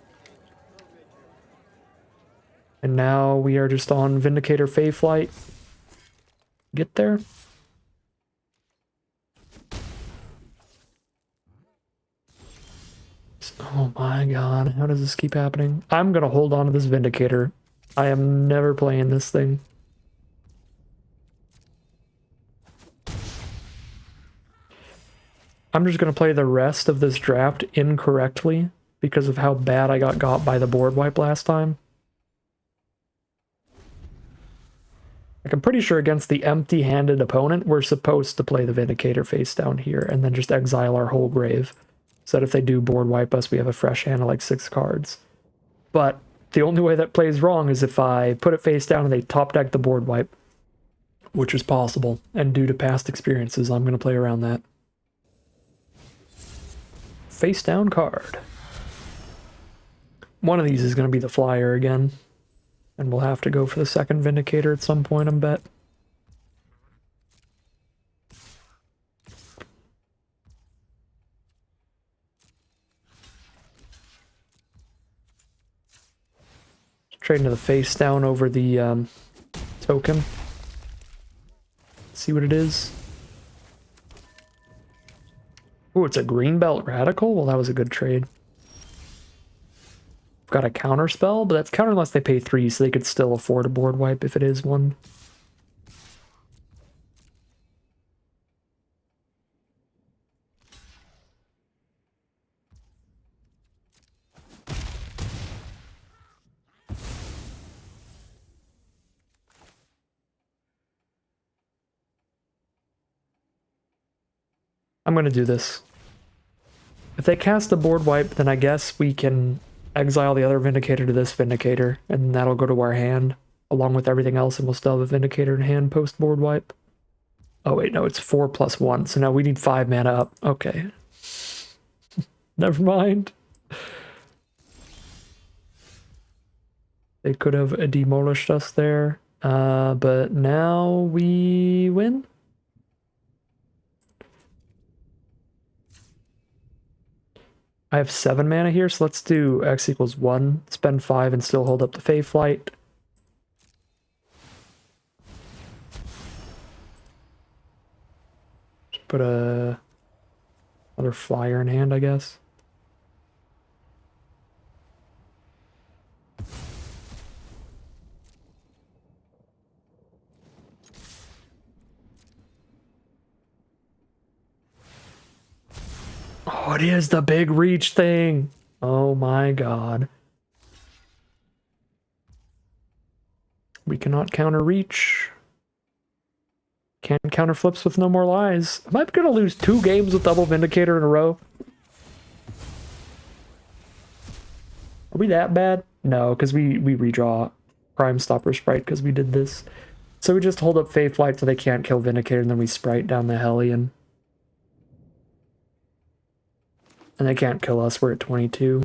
And now we are just on Vindicator Fey Flight. Get there. Oh my god, how does this keep happening? I'm gonna hold on to this Vindicator. I am never playing this thing. I'm just going to play the rest of this draft incorrectly because of how bad I got by the board wipe last time. Like, I'm pretty sure against the empty-handed opponent, we're supposed to play the Vindicator face down here and then just exile our whole grave. So that if they do board wipe us, we have a fresh hand of like 6 cards. But The only way that plays wrong is if I put it face down and they top deck the board wipe, which is possible. And due to past experiences, I'm going to play around that. Face down card. One of these is going to be the flyer again. And we'll have to go for the second Vindicator at some point, I bet. Trading to the face down over the token. See what it is. Ooh, it's a green belt radical? Well, that was a good trade. Got a counter spell, but that's counter unless they pay 3, so they could still afford a board wipe if it is one. I'm going to do this. If they cast a board wipe, then I guess we can exile the other Vindicator to this Vindicator, and that'll go to our hand, along with everything else, and we'll still have a Vindicator in hand post board wipe. Oh wait, no, it's 4+1, so now we need 5 mana up. Okay. Never mind. They could have demolished us there, but now we win? I have 7 mana here, so let's do X equals 1, spend 5 and still hold up the Fey Flight. Just put another flyer in hand, I guess. Oh, it is the big reach thing. Oh my god. We cannot counter reach. Can't counter flips with no more lies. Am I gonna lose 2 games with double Vindicator in a row? Are we that bad? No, because we redraw Crime Stopper Sprite because we did this. So we just hold up Fey Flight so they can't kill Vindicator, and then we Sprite down the Hellion. And they can't kill us, we're at 22.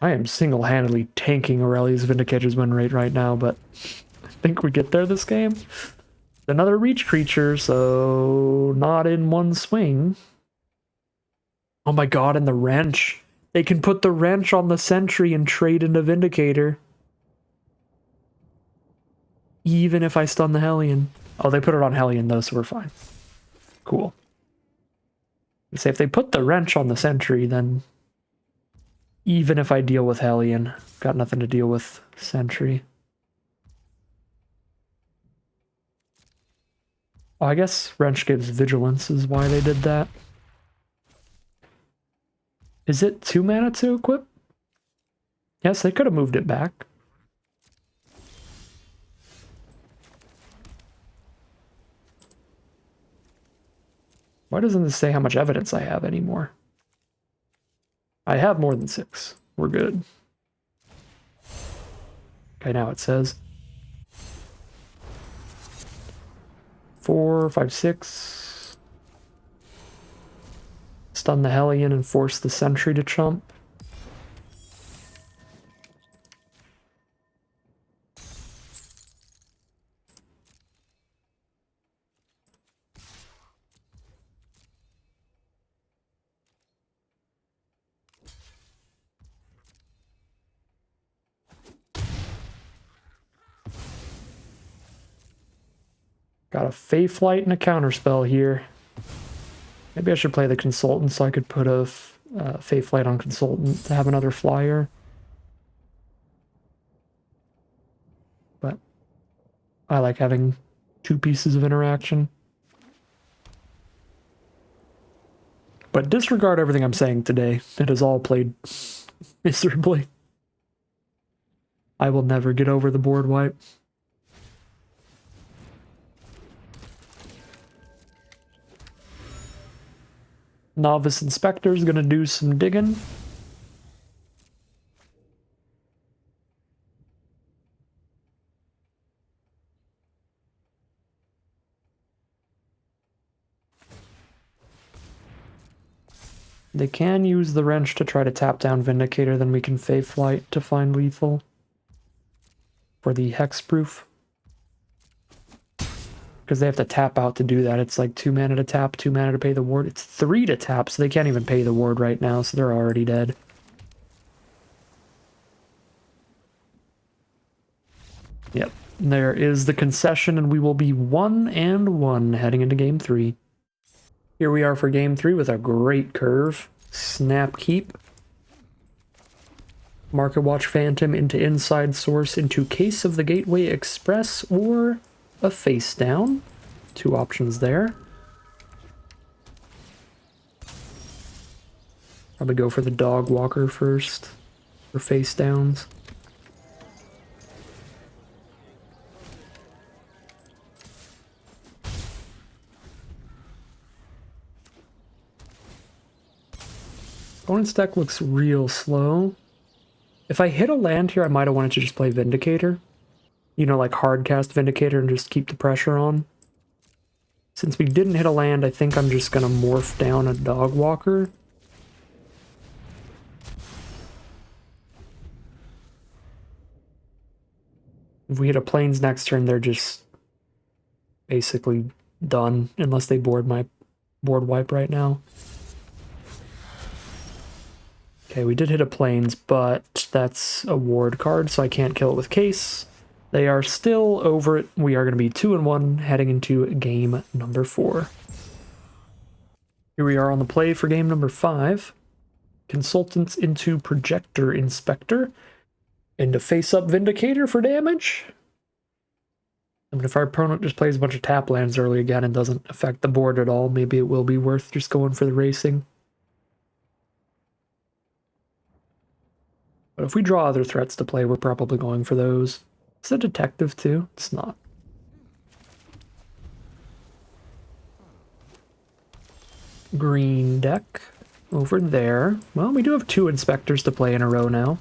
I am single-handedly tanking Aurelia's Vindicator's win rate right now, but I think we get there this game. Another reach creature, so not in one swing. Oh my god, and the wrench. They can put the wrench on the sentry and trade into Vindicator. Even if I stun the Hellion. Oh, they put it on Hellion though, so we're fine. Cool. Say if they put the wrench on the sentry, then even if I deal with Hellion, got nothing to deal with sentry. Oh, I guess wrench gives vigilance is why they did that. Is it 2 mana to equip? Yes, they could have moved it back. Why doesn't this say how much evidence I have anymore? I have more than 6. We're good. Okay, now it says 4, 5, 6. Stun the Hellion and force the sentry to chump. Got a Fey Flight and a counterspell here. Maybe I should play the Consultant so I could put a Fey Flight on Consultant to have another flyer. But I like having 2 pieces of interaction. But disregard everything I'm saying today. It has all played miserably. I will never get over the board wipe. Novice Inspector's gonna do some digging. They can use the wrench to try to tap down Vindicator, then we can Fey Flight to find lethal for the hexproof. Because they have to tap out to do that. It's like 2 mana to tap, 2 mana to pay the ward. It's 3 to tap, so they can't even pay the ward right now, so they're already dead. Yep, there is the concession, and we will be 1-1 heading into game 3. Here we are for game 3 with a great curve. Snap Keep. Market Watch Phantom into Inside Source into Case of the Gateway Express or a Face Down. 2 options there. Probably go for the Dog Walker first for Face Downs. Opponent's deck looks real slow. If I hit a land here, I might have wanted to just play Vindicator. You know, like hard cast Vindicator and just keep the pressure on. Since we didn't hit a land, I think I'm just going to morph down a Dog Walker. If we hit a Plains next turn, they're just basically done, unless they board my board wipe right now. Okay, we did hit a Plains, but that's a ward card, so I can't kill it with Case. They are still over it. We are going to be 2-1 heading into game number 4. Here we are on the play for game number 5. Consultants into Projector Inspector. Into Face-Up Vindicator for damage. I mean, if our opponent just plays a bunch of tap lands early again and doesn't affect the board at all, maybe it will be worth just going for the racing. But if we draw other threats to play, we're probably going for those. It's a detective too. It's not. Green deck over there. Well, we do have 2 inspectors to play in a row now.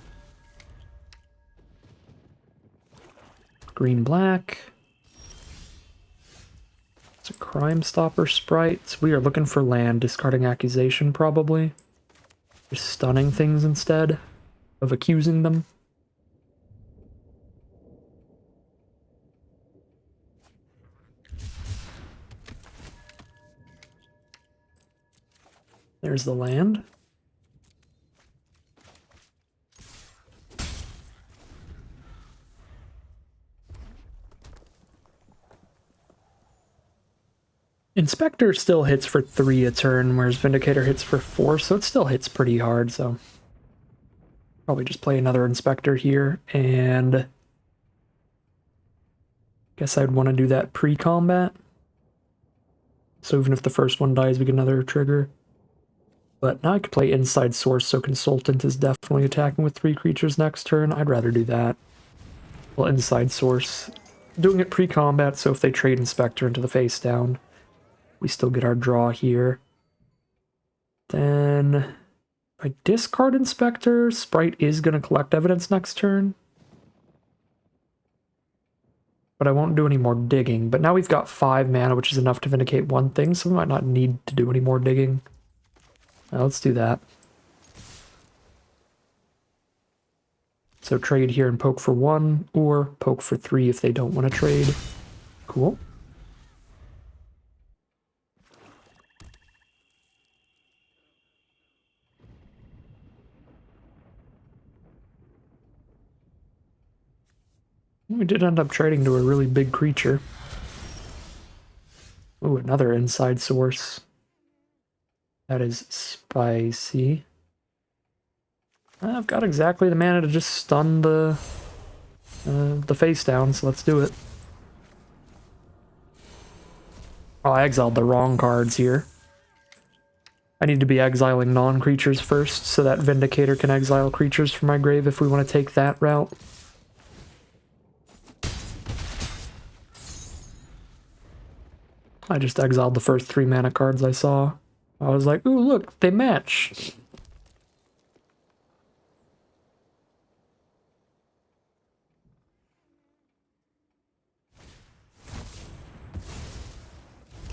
Green black. It's a Crime Stopper sprite. We are looking for land, discarding Accusation probably. Just stunning things instead of accusing them. There's the land. Inspector still hits for 3 a turn, whereas Vindicator hits for 4, so it still hits pretty hard, so probably just play another Inspector here, and guess I'd want to do that pre-combat. So even if the first one dies, we get another trigger. But now I could play Inside Source, so Consultant is definitely attacking with 3 creatures next turn. I'd rather do that. Well, Inside Source. Doing it pre-combat, so if they trade Inspector into the face down, we still get our draw here. Then, if I discard Inspector, Sprite is going to collect evidence next turn. But I won't do any more digging. But now we've got 5 mana, which is enough to vindicate 1 thing, so we might not need to do any more digging. Now let's do that. So trade here and poke for 1, or poke for 3 if they don't want to trade. Cool. We did end up trading to a really big creature. Ooh, another Inside Source. That is spicy. I've got exactly the mana to just stun the face down, so let's do it. Oh, I exiled the wrong cards here. I need to be exiling non-creatures first, so that Vindicator can exile creatures from my grave if we want to take that route. I just exiled the first 3 mana cards I saw. I was like, ooh, look, they match.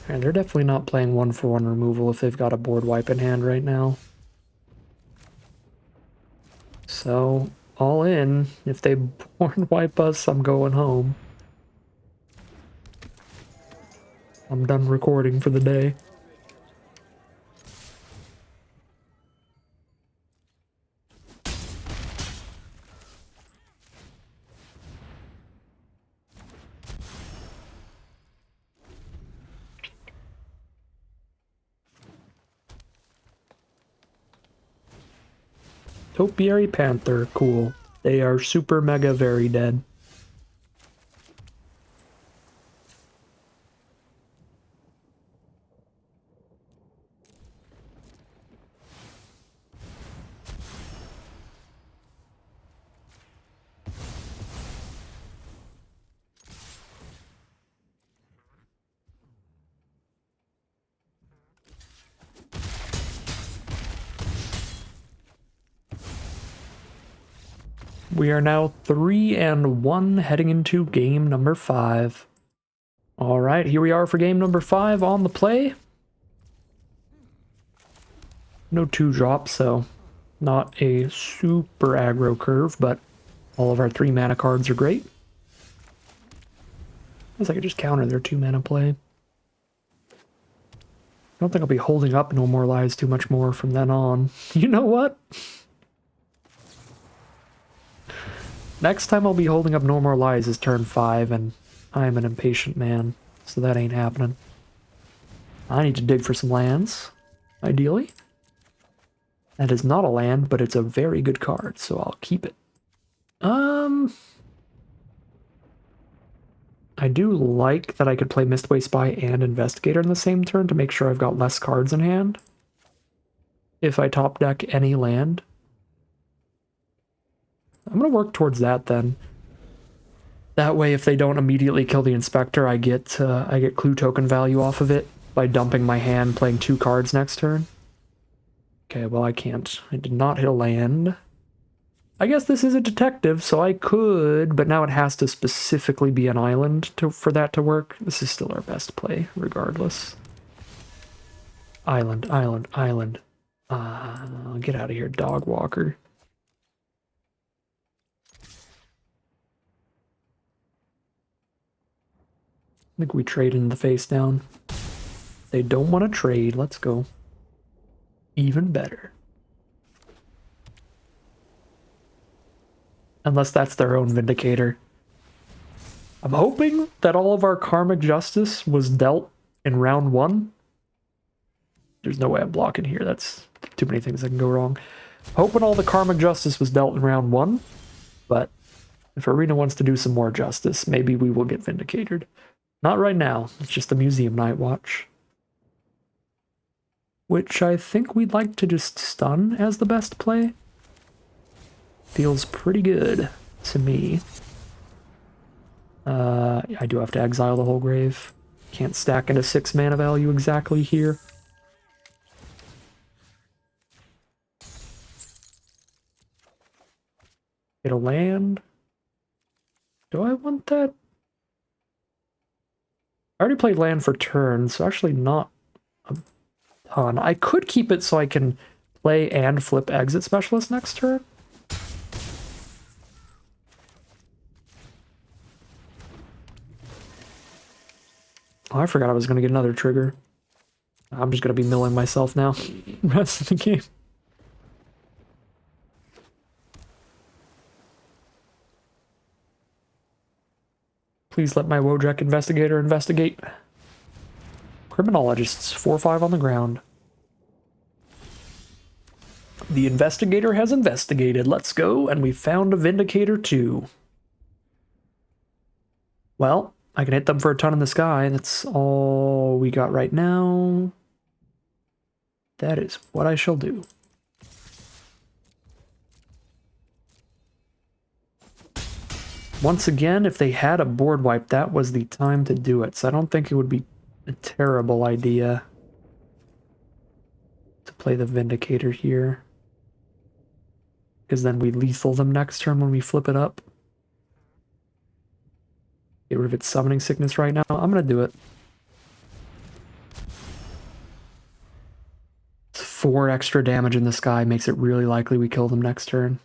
And they're definitely not playing 1-for-1 removal if they've got a board wipe in hand right now. So, all in. If they board wipe us, I'm going home. I'm done recording for the day. Topiary Panther, cool. They are super mega very dead. We are now 3-1 heading into game number 5. All right, here we are for game number 5 on the play. No 2-drop, so not a super aggro curve, but all of our 3-mana cards are great. I guess I could just counter their 2-mana play. I don't think I'll be holding up No More Lies too much more from then on. You know what? Next time I'll be holding up No More Lies is turn 5, and I'm an impatient man, so that ain't happening. I need to dig for some lands, ideally. That is not a land, but it's a very good card, so I'll keep it. I do like that I could play Mistway Spy and Investigator in the same turn to make sure I've got less cards in hand. If I top deck any land. I'm going to work towards that then. That way, if they don't immediately kill the Inspector, I get clue token value off of it by dumping my hand, playing 2 cards next turn. Okay, well, I can't. I did not hit a land. I guess this is a detective, so I could, but now it has to specifically be an island for that to work. This is still our best play, regardless. Island, island, island. Get out of here, dog walker. I think we trade in the face down. They don't want to trade. Let's go. Even better. Unless that's their own Vindicator. I'm hoping that all of our Karmic Justice was dealt in round 1. There's no way I'm blocking here. That's too many things that can go wrong. Hoping all the Karmic Justice was dealt in round 1. But if Arena wants to do some more justice, maybe we will get Vindicated. Not right now. It's just a Museum Night Watch. Which I think we'd like to just stun as the best play. Feels pretty good to me. I do have to exile the whole grave. Can't stack into 6 mana value exactly here. Get a land. Do I want that? I already played land for turn, so actually not a ton. I could keep it so I can play and flip Exit Specialist next turn. Oh, I forgot I was going to get another trigger. I'm just going to be milling myself now. Rest of the game. Please let my Wojak Investigator investigate. Criminologists, 4/5 on the ground. The Investigator has investigated. Let's go, and we found a Vindicator too. Well, I can hit them for a ton in the sky. That's all we got right now. That is what I shall do. Once again, if they had a board wipe, that was the time to do it. So I don't think it would be a terrible idea. play the Vindicator here. Because then we lethal them next turn when we flip it up. Get rid of its summoning sickness right now. I'm going to do it. It's 4 extra damage in the sky. Makes it really likely we kill them next turn.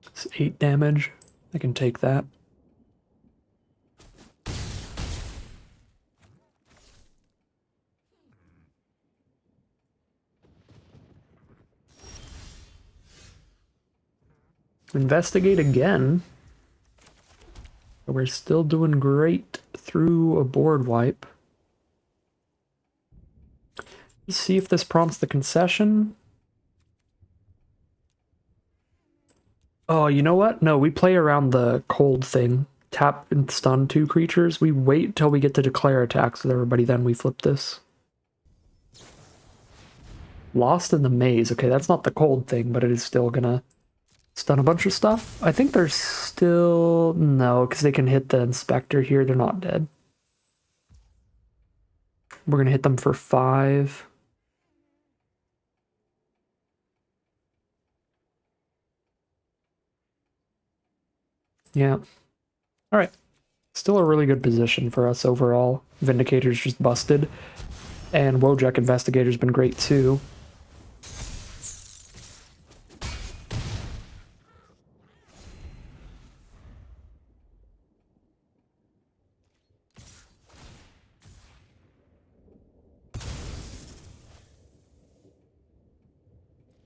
It's 8 damage. I can take that. Investigate again. We're still doing great through a board wipe. Let's see if this prompts the concession. Oh, you know what? No, we play around the cold thing. Tap and stun 2 creatures. We wait till we get to declare attacks with everybody, then we flip this. Lost in the Maze. Okay, that's not the cold thing, but it is still gonna stun a bunch of stuff. I think they're still... No, because they can hit the Inspector here. They're not dead. We're gonna hit them for 5. Yeah. Alright. Still a really good position for us overall. Vindicator's just busted. And Wojak Investigator's been great too.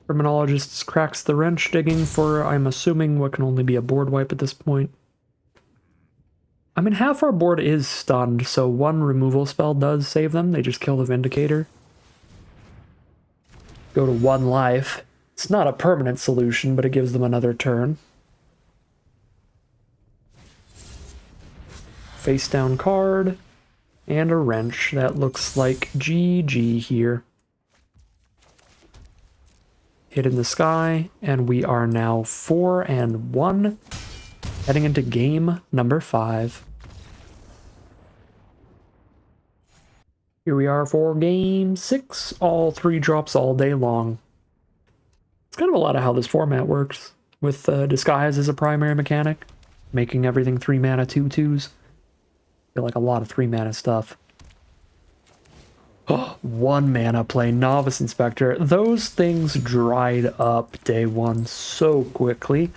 Criminologist cracks the wrench, digging for, I'm assuming, what can only be a board wipe at this point. I mean, half our board is stunned, so 1 removal spell does save them. They just kill the Vindicator. Go to 1 life. It's not a permanent solution, but it gives them another turn. Face down card. And a wrench. That looks like GG here. Hit in the sky, and we are now 4-1, heading into game number 5. Here we are for game 6, all 3 drops all day long. It's kind of a lot of how this format works, with Disguise as a primary mechanic, making everything 3 mana 2/2s. I feel like a lot of 3 mana stuff. 1 mana play, Novice Inspector. Those things dried up day 1 so quickly.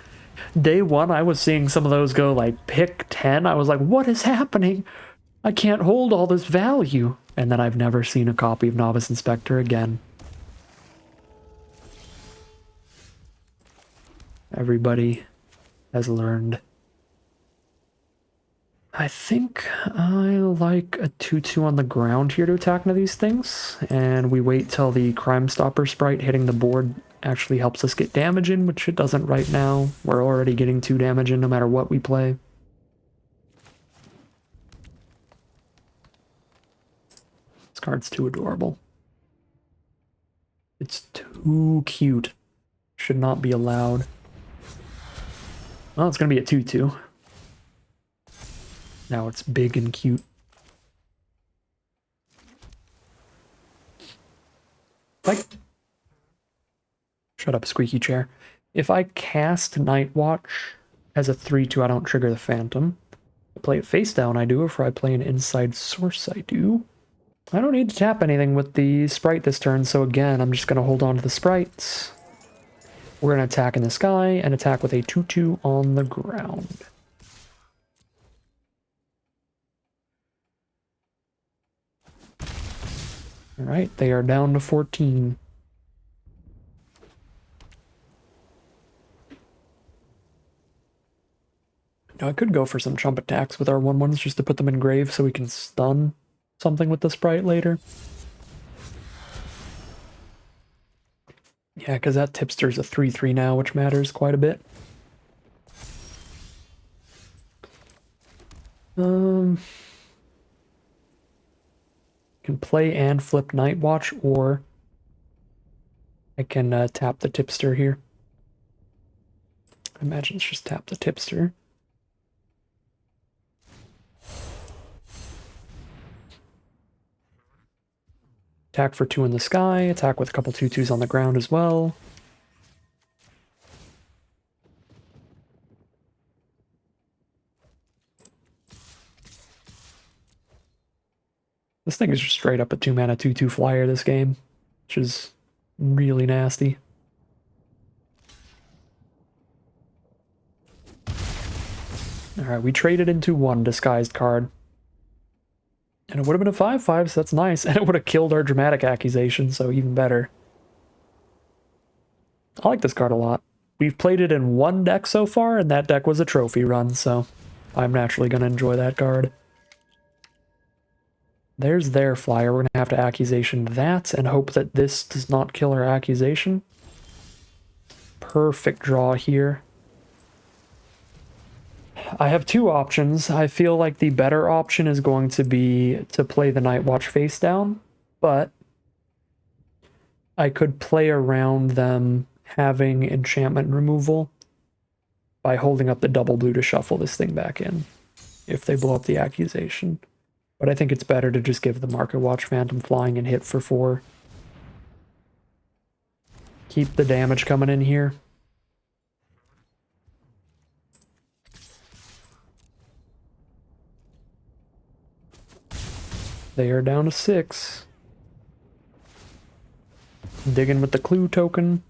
Day 1, I was seeing some of those go like pick 10. I was like, what is happening? I can't hold all this value. And then I've never seen a copy of Novice Inspector again. Everybody has learned. I think I like a 2/2 on the ground here to attack one of these things, and we wait till the Crime Stopper sprite hitting the board actually helps us get damage in, which it doesn't right now. We're already getting 2 damage in no matter what we play. This card's too adorable. It's too cute. Should not be allowed. Well, it's going to be a 2/2. Now it's big and cute. Like, shut up, squeaky chair. If I cast Night Watch as a 3/2, I don't trigger the Phantom. If I play it face down, I do. If I play an Inside Source, I do. I don't need to tap anything with the sprite this turn, so again, I'm just going to hold on to the sprites. We're going to attack in the sky and attack with a 2/2 on the ground. Alright, they are down to 14. Now I could go for some chump attacks with our 1/1s just to put them in grave so we can stun something with the sprite later. Yeah, because that tipster's a 3/3 now, which matters quite a bit. Can play and flip Night Watch, or I can tap the tipster here. I imagine it's just tap the tipster. Attack for 2 in the sky, attack with a couple 2/2s on the ground as well. This thing is just straight up a 2-mana 2/2 flyer this game, which is really nasty. Alright, we traded into 1 disguised card. And it would have been a 5/5, so that's nice. And it would have killed our dramatic accusation, so even better. I like this card a lot. We've played it in 1 deck so far, and that deck was a trophy run, so I'm naturally going to enjoy that card. There's their flyer. We're going to have to accusation that and hope that this does not kill our accusation. Perfect draw here. I have 2 options. I feel like the better option is going to be to play the Night Watch face down, but I could play around them having enchantment removal by holding up the double blue to shuffle this thing back in if they blow up the accusation. But I think it's better to just give the Market Watch Phantom flying and hit for 4. Keep the damage coming in here. They are down to 6. Digging with the clue token.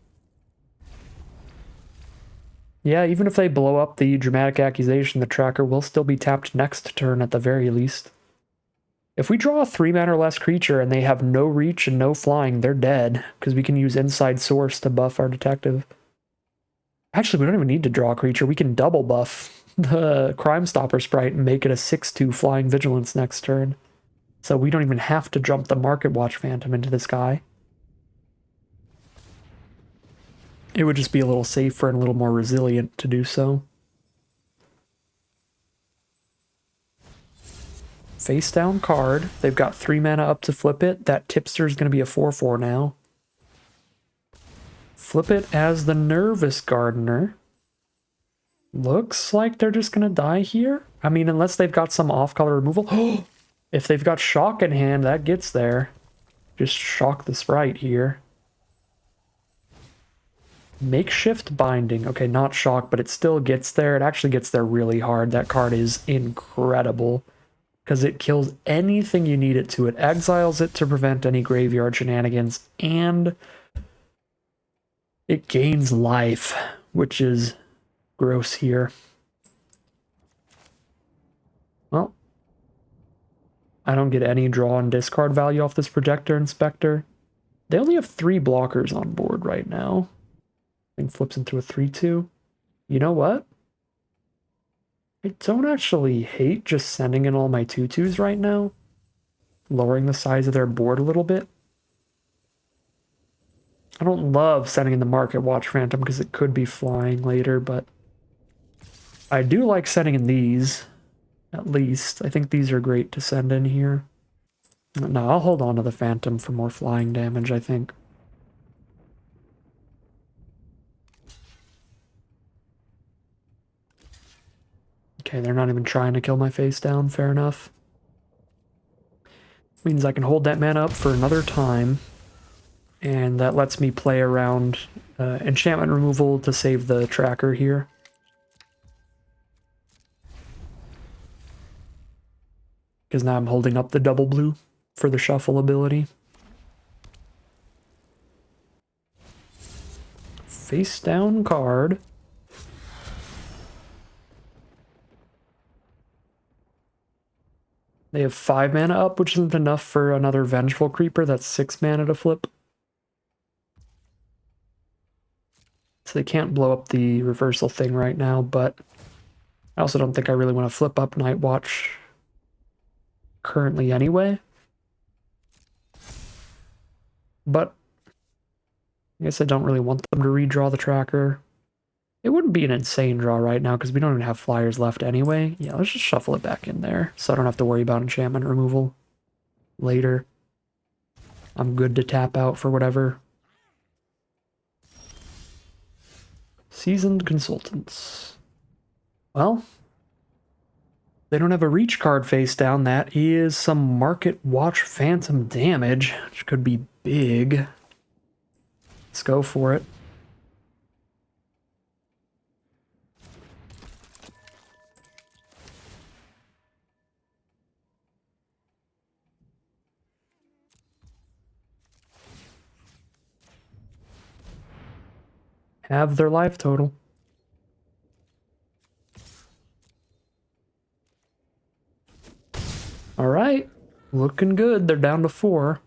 Yeah, even if they blow up the dramatic accusation, the tracker will still be tapped next turn at the very least. If we draw a 3-mana or less creature and they have no reach and no flying, they're dead, because we can use Inside Source to buff our detective. Actually, we don't even need to draw a creature. We can double buff the Crime Stopper sprite and make it a 6/2 flying vigilance next turn. So we don't even have to jump the Market Watch Phantom into the sky. It would just be a little safer and a little more resilient to do so. Face down card. They've got 3 mana up to flip it. That tipster is going to be a 4/4 now. Flip it as the Nervous Gardener. Looks like they're just going to die here. I mean, unless they've got some off-color removal. If they've got Shock in hand, that gets there. Just shock the sprite here. Makeshift Binding. Okay, not Shock, but it still gets there. It actually gets there really hard. That card is incredible, because it kills anything you need it to. It exiles it to prevent any graveyard shenanigans, and it gains life, which is gross here. Well, I don't get any draw and discard value off this Projector Inspector. They only have 3 blockers on board right now. I think flips into a 3/2. You know what? I don't actually hate just sending in all my 2/2s right now. Lowering the size of their board a little bit. I don't love sending in the Market Watch Phantom because it could be flying later, but I do like sending in these, at least. I think these are great to send in here. No, I'll hold on to the Phantom for more flying damage, I think. Okay, they're not even trying to kill my face down, fair enough. Means I can hold that mana up for another time, and that lets me play around enchantment removal to save the tracker here. Because now I'm holding up the double blue for the shuffle ability. Face down card. They have 5 mana up, which isn't enough for another Vengeful Creeper. That's 6 mana to flip. So they can't blow up the reversal thing right now, but I also don't think I really want to flip up Night Watch currently anyway. But I guess I don't really want them to redraw the tracker. It wouldn't be an insane draw right now because we don't even have flyers left anyway. Yeah, let's just shuffle it back in there so I don't have to worry about enchantment removal later. I'm good to tap out for whatever Seasoned consultants. Well, they don't have a reach card face down. That is some Market Watch Phantom damage, which could be big. Let's go for it. Have their life total. All right, looking good. They're down to 4.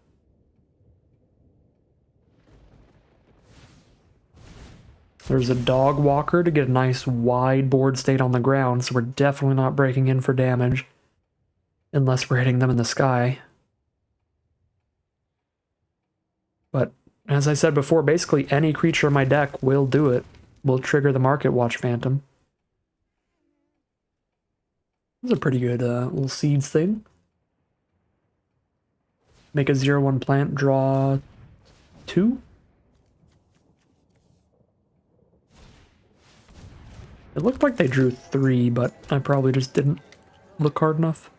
There's a dog walker to get a nice wide board state on the ground, so we're definitely not breaking in for damage. Unless we're hitting them in the sky. But, as I said before, basically any creature in my deck will do it. Will trigger the Market Watch Phantom. This is a pretty good little seeds thing. Make a 0/1 plant, draw 2. It looked like they drew 3, but I probably just didn't look hard enough.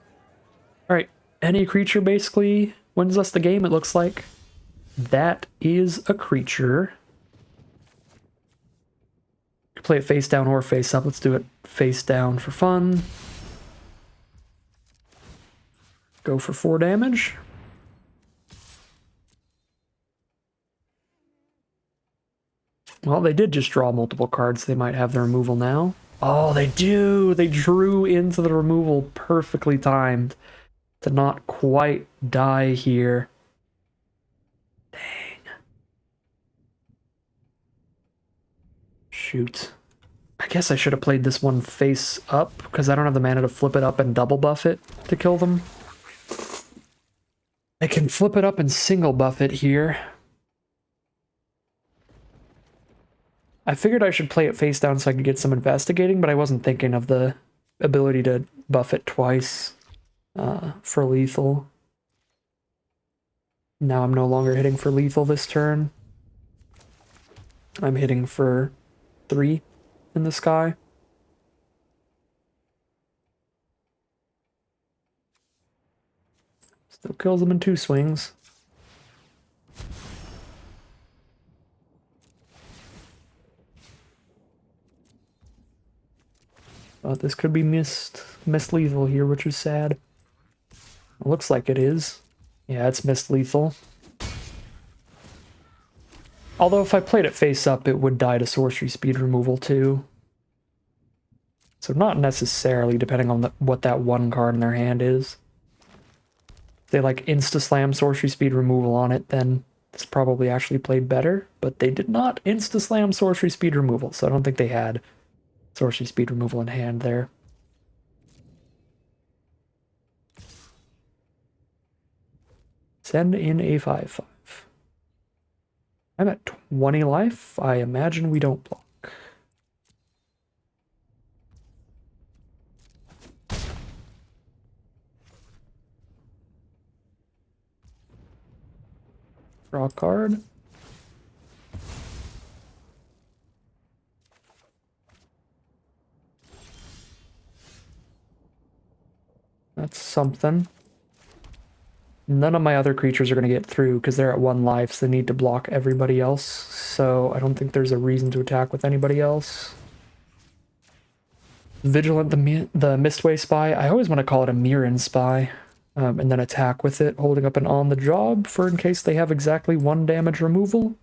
Alright, any creature basically wins us the game, it looks like. That is a creature. You can play it face down or face up. Let's do it face down for fun. Go for 4 damage. Well, they did just draw multiple cards. They might have the removal now. Oh, they do! They drew into the removal perfectly timed to not quite die here. Dang. Shoot. I guess I should have played this one face up, because I don't have the mana to flip it up and double buff it to kill them. I can flip it up and single buff it here. I figured I should play it face down so I could get some investigating, but I wasn't thinking of the ability to buff it twice for lethal. Now I'm no longer hitting for lethal this turn. I'm hitting for 3 in the sky. Still kills them in 2 swings. But this could be missed lethal here, which is sad. It looks like it is. Yeah, it's missed lethal. Although if I played it face up, it would die to sorcery speed removal too. So not necessarily, depending on what that one card in their hand is. If they like insta-slam sorcery speed removal on it, then it's probably actually played better. But they did not insta-slam sorcery speed removal, so I don't think they had sorcery speed removal in hand there. Send in a 5/5. I'm at 20 life. I imagine we don't block. Draw a card. That's something. None of my other creatures are going to get through because they're at 1 life, so they need to block everybody else. So I don't think there's a reason to attack with anybody else. Vigilant, the Mistway Spy. I always want to call it a Mirren Spy. And then attack with it, holding up an on the job for in case they have exactly 1 damage removal.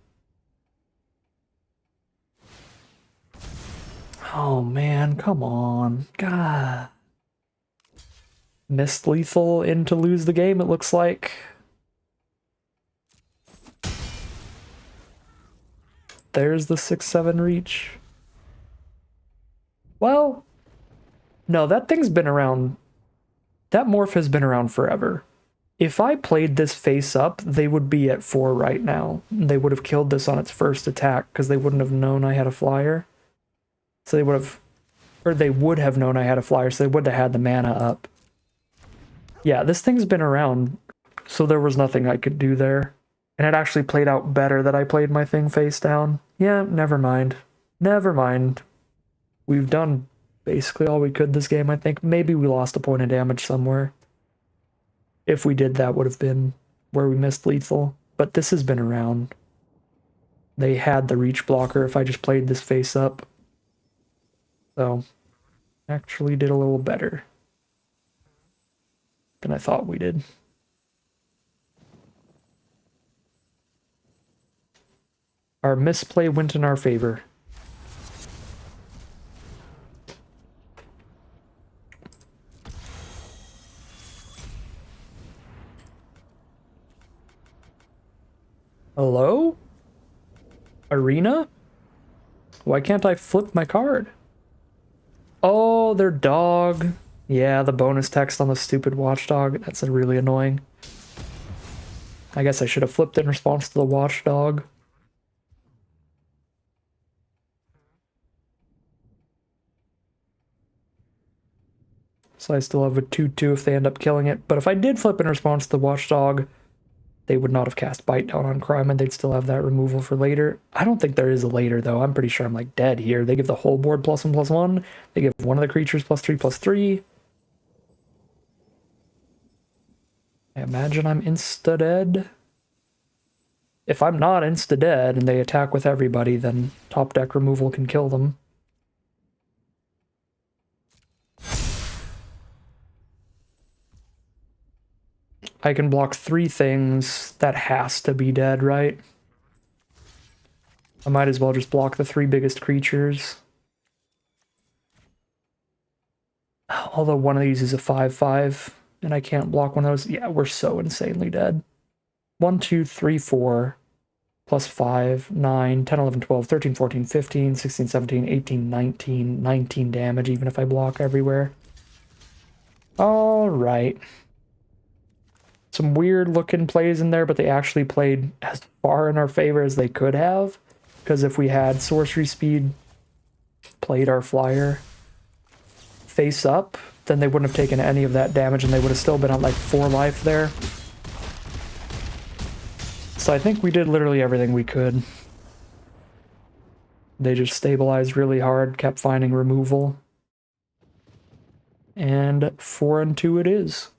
Oh man, come on. God. Missed lethal in to lose the game, it looks like. There's the 6/7 reach. Well, no, that thing's been around. That morph has been around forever. If I played this face up, they would be at 4 right now. They would have killed this on its first attack because they wouldn't have known I had a flyer. So they would have, or they would have known I had a flyer, so they would have had the mana up. Yeah, this thing's been around, so there was nothing I could do there. And it actually played out better that I played my thing face down. Yeah, never mind. Never mind. We've done basically all we could this game, I think. Maybe we lost a point of damage somewhere. If we did, that would have been where we missed lethal. But this has been around. They had the reach blocker if I just played this face up. So, actually did a little better than I thought we did. Our misplay went in our favor. Hello? Arena? Why can't I flip my card? Oh, their dog. Yeah, the bonus text on the stupid watchdog. That's really annoying. I guess I should have flipped in response to the watchdog. So I still have a 2-2 if they end up killing it. But if I did flip in response to the watchdog, they would not have cast Bite down on Crime, and they'd still have that removal for later. I don't think there is a later, though. I'm pretty sure I'm, like, dead here. They give the whole board +1/+1. They give one of the creatures +3/+3. I imagine I'm insta-dead. If I'm not insta-dead and they attack with everybody, then top deck removal can kill them. I can block 3 things. That has to be dead, right? I might as well just block the 3 biggest creatures. Although one of these is a 5/5, and I can't block one of those. Yeah, we're so insanely dead. 1, 2, 3, 4, +5, 9, 10, 11, 12, 13, 14, 15, 16, 17, 18, 19, 19 damage, even if I block everywhere. Alright. Some weird looking plays in there, but they actually played as far in our favor as they could have. Because if we had sorcery speed, played our flyer face up, then they wouldn't have taken any of that damage and they would have still been on like 4 life there. So I think we did literally everything we could. They just stabilized really hard, kept finding removal. And 4-2 it is.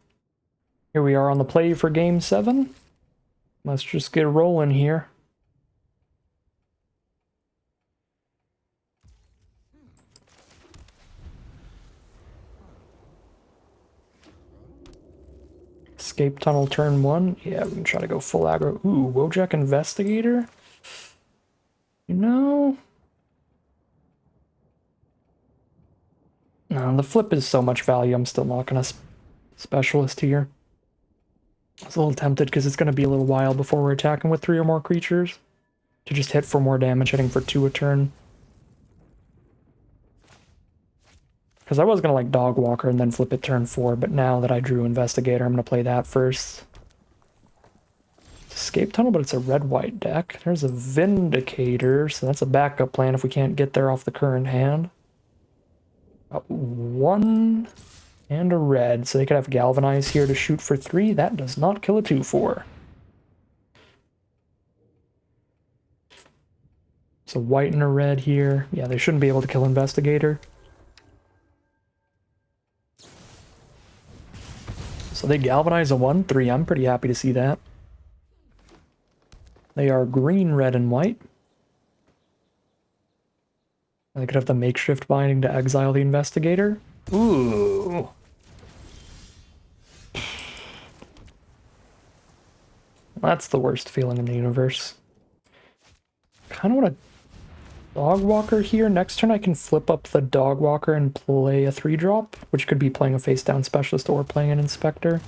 Here we are on the play for game 7. Let's just get rolling here. Escape tunnel turn 1. Yeah, we can try to go full aggro. Ooh, Wojak Investigator? You know... No, the flip is so much value, I'm still not gonna specialist here. I was a little tempted because it's going to be a little while before we're attacking with 3 or more creatures. To just hit for more damage, hitting for 2 a turn. Because I was going to like Dog Walker and then flip it turn 4, but now that I drew Investigator, I'm going to play that first. Escape Tunnel, but it's a red-white deck. There's a Vindicator, so that's a backup plan if we can't get there off the current hand. 1... and a red, so they could have Galvanize here to shoot for 3. That does not kill a 2/4. So white and a red here. Yeah, they shouldn't be able to kill Investigator. So they Galvanize a 1/3. I'm pretty happy to see that. They are green, red, and white. They could have the Makeshift Binding to exile the Investigator. Ooh. That's the worst feeling in the universe. Kind of want a Dog Walker here. Next turn I can flip up the Dog Walker and play a 3-drop, which could be playing a face-down Specialist or playing an Inspector.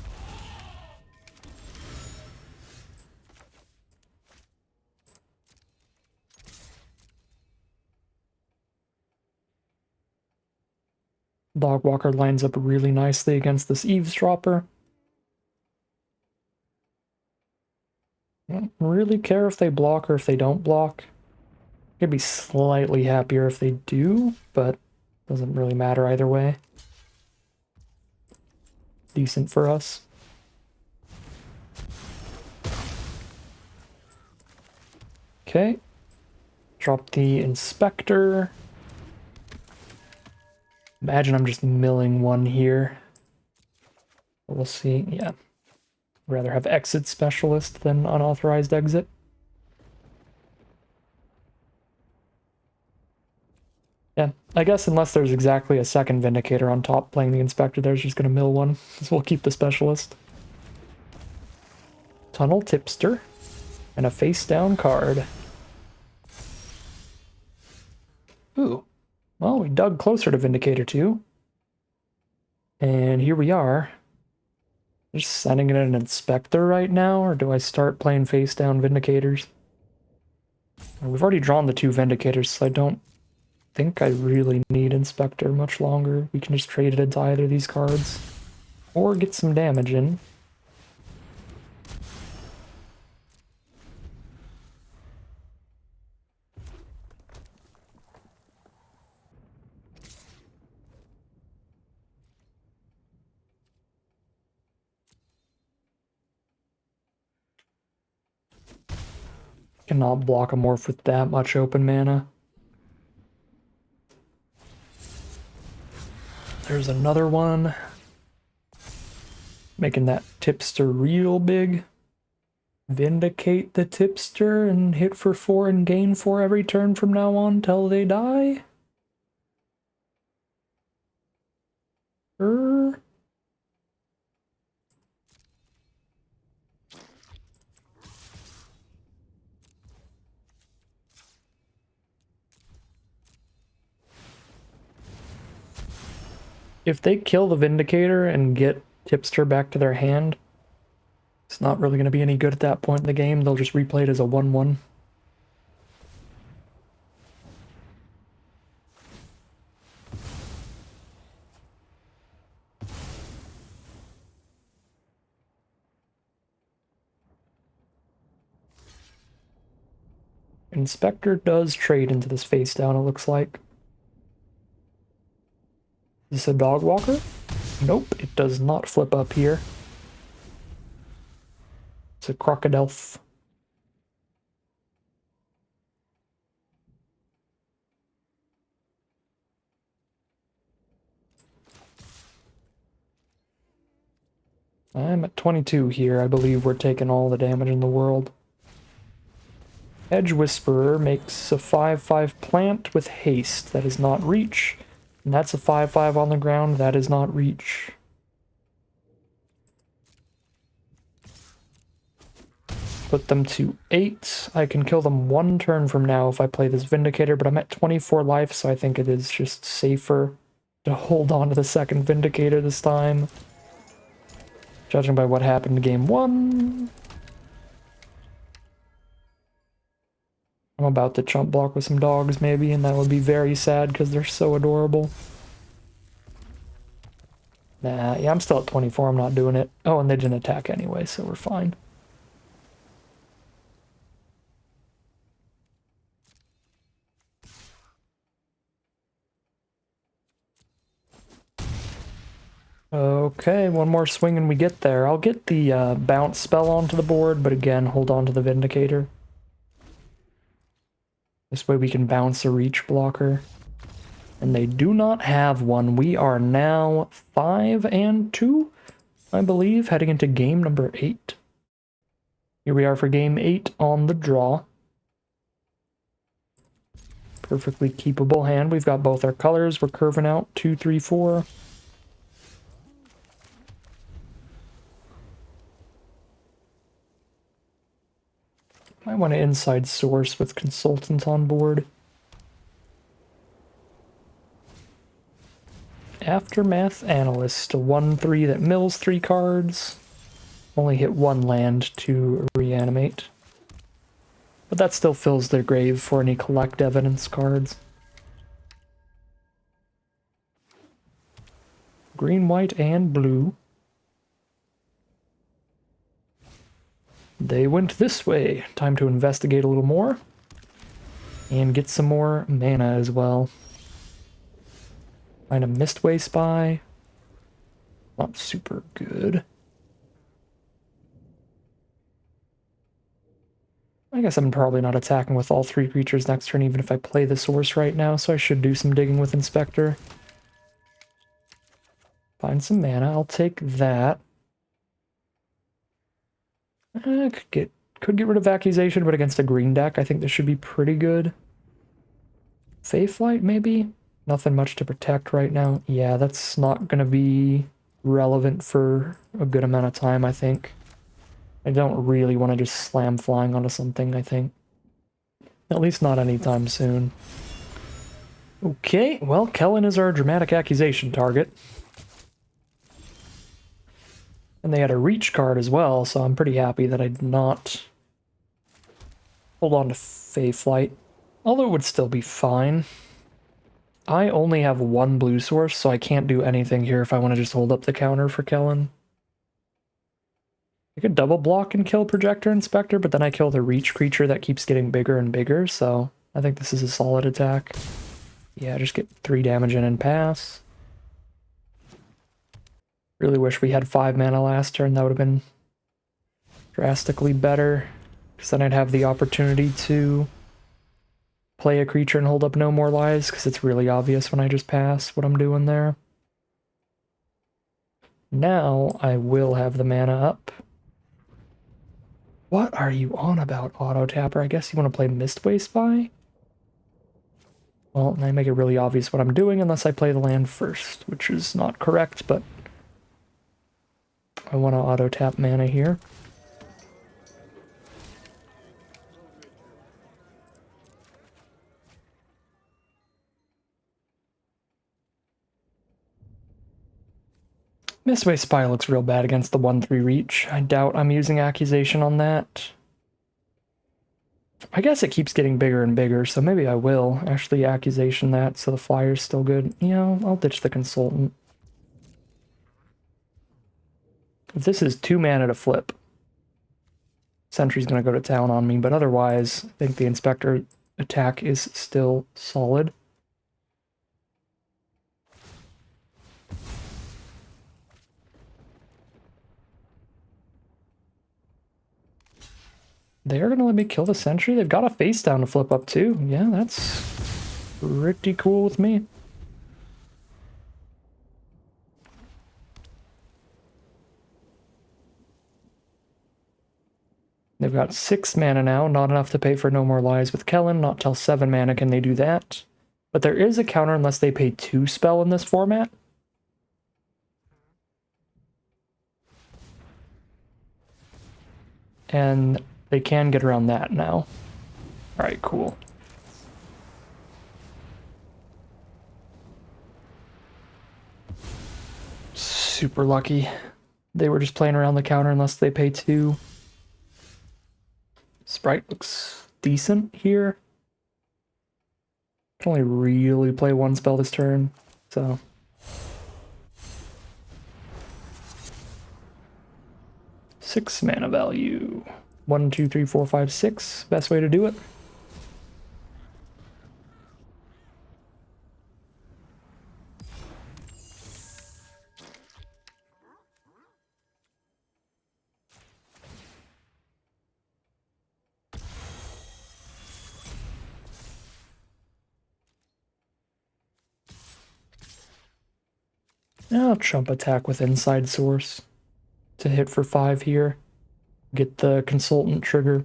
Dog Walker lines up really nicely against this Eavesdropper. I don't really care if they block or if they don't block. I'd be slightly happier if they do, but doesn't really matter either way. Decent for us. Okay. Drop the Inspector. Imagine I'm just milling one here. We'll see. Yeah. Rather have Exit Specialist than Unauthorized Exit. Yeah, I guess unless there's exactly a second Vindicator on top playing the Inspector, there's just gonna mill one. So we'll keep the Specialist. Tunnel Tipster. And a face-down card. Ooh. Well, we dug closer to Vindicator 2. And here we are. Just sending it an Inspector right now, or do I start playing face-down Vindicators? We've already drawn the 2 Vindicators, so I don't think I really need Inspector much longer. We can just trade it into either of these cards. Or get some damage in. Cannot block a morph with that much open mana. There's another one. Making that tipster real big. Vindicate the tipster and hit for 4 and gain 4 every turn from now on till they die? If they kill the Vindicator and get Tipster back to their hand, it's not really going to be any good at that point in the game. They'll just replay it as a 1-1. Inspector does trade into this face down, it looks like. Is this a dog walker? Nope, it does not flip up here. It's a crocodile. I'm at 22 here. I believe we're taking all the damage in the world. Edge Whisperer makes a 5/5 plant with haste. That is not reach. And that's a 5/5 on the ground. That is not reach. Put them to 8. I can kill them 1 turn from now if I play this Vindicator, but I'm at 24 life, so I think it is just safer to hold on to the second Vindicator this time. Judging by what happened in game 1. I'm about to chump block with some dogs, maybe, and that would be very sad because they're so adorable. Nah, yeah, I'm still at 24. I'm not doing it. Oh, and they didn't attack anyway, so we're fine. Okay, one more swing and we get there. I'll get the bounce spell onto the board, but again, hold on to the Vindicator. This way we can bounce a reach blocker. And they do not have one. We are now 5-2, I believe, heading into game number 8. Here we are for game 8 on the draw. Perfectly keepable hand. We've got both our colors. We're curving out 2, 3, 4. Might want to inside source with Consultant on board. Aftermath Analyst, a 1/3 that mills 3 cards. Only hit 1 land to reanimate. But that still fills their grave for any collect evidence cards. Green, white, and blue. They went this way. Time to investigate a little more. And get some more mana as well. Find a Mistway Spy. Not super good. I guess I'm probably not attacking with all 3 creatures next turn, even if I play the source right now, so I should do some digging with Inspector. Find some mana, I'll take that. Could get rid of Accusation, but against a green deck, I think this should be pretty good. Feyflight, maybe? Nothing much to protect right now. Yeah, that's not going to be relevant for a good amount of time, I think. I don't really want to just slam flying onto something, I think. At least not anytime soon. Okay, well, Kellen is our dramatic accusation target. And they had a reach card as well, so I'm pretty happy that I did not hold on to Feyflight. Although it would still be fine. I only have 1 blue source, so I can't do anything here if I want to just hold up the counter for Kellen. I could double block and kill Projector Inspector, but then I kill the reach creature that keeps getting bigger and bigger, so I think this is a solid attack. Yeah, just get 3 damage in and pass. Really wish we had 5 mana last turn. That would have been drastically better, because then I'd have the opportunity to play a creature and hold up No More Lies, because it's really obvious when I just pass what I'm doing there. Now I will have the mana up. What are you on about, Auto Tapper? I guess you want to play Mistway Spy? Well, I make it really obvious what I'm doing unless I play the land first, which is not correct, but I want to auto-tap mana here. Mistway Spy looks real bad against the 1/3 reach. I doubt I'm using Accusation on that. I guess it keeps getting bigger and bigger, so maybe I will actually Accusation that so the flyer's still good. Yeah, I'll ditch the Consultant. If this is 2 mana to flip, Sentry's going to go to town on me, but otherwise, I think the Inspector attack is still solid. They're going to let me kill the Sentry? They've got a face down to flip up too. Yeah, that's pretty cool with me. They've got 6 mana now, not enough to pay for No More Lies with Kellen. Not till 7 mana can they do that. But there is a counter unless they pay 2 spell in this format. And they can get around that now. Alright, cool. Super lucky. They were just playing around the counter unless they pay 2. Sprite looks decent here. Can only really play 1 spell this turn, so. Six mana value. 1, 2, 3, 4, 5, 6. Best way to do it. I'll chump attack with Inside Source to hit for 5 here. Get the Consultant trigger.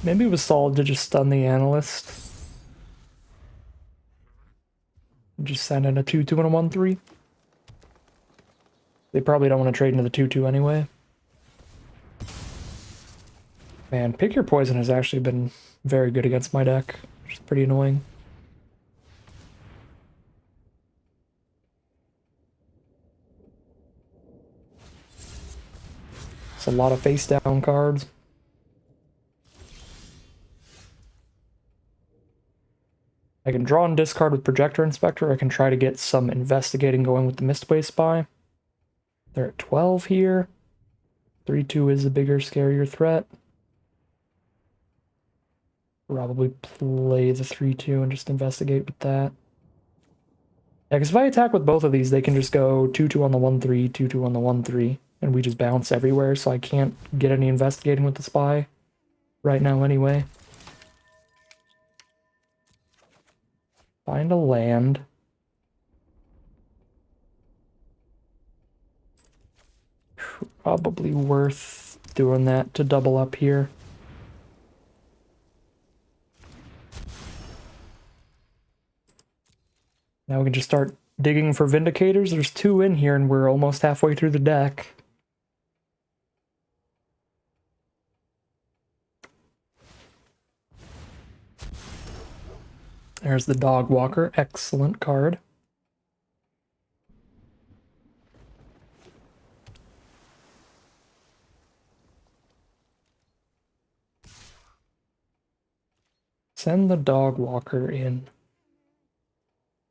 Maybe it was solid to just stun the Analyst. Just send in a 2/2 and a 1/3. They probably don't want to trade into the 2/2 anyway. Man, Pick Your Poison has actually been very good against my deck, which is pretty annoying. It's a lot of face down cards. I can draw and discard with Projector Inspector. I can try to get some investigating going with the Mistway Spy. They're at 12 here. 3/2 is a bigger, scarier threat. Probably play the 3-2 and just investigate with that. Yeah, because if I attack with both of these, they can just go 2-2 on the 1-3, 2-2 on the 1-3, and we just bounce everywhere, so I can't get any investigating with the spy right now anyway. Find a land. Probably worth doing that to double up here. Now we can just start digging for Vindicators. There's 2 in here, and we're almost halfway through the deck. There's the Dog Walker. Excellent card. Send the Dog Walker in.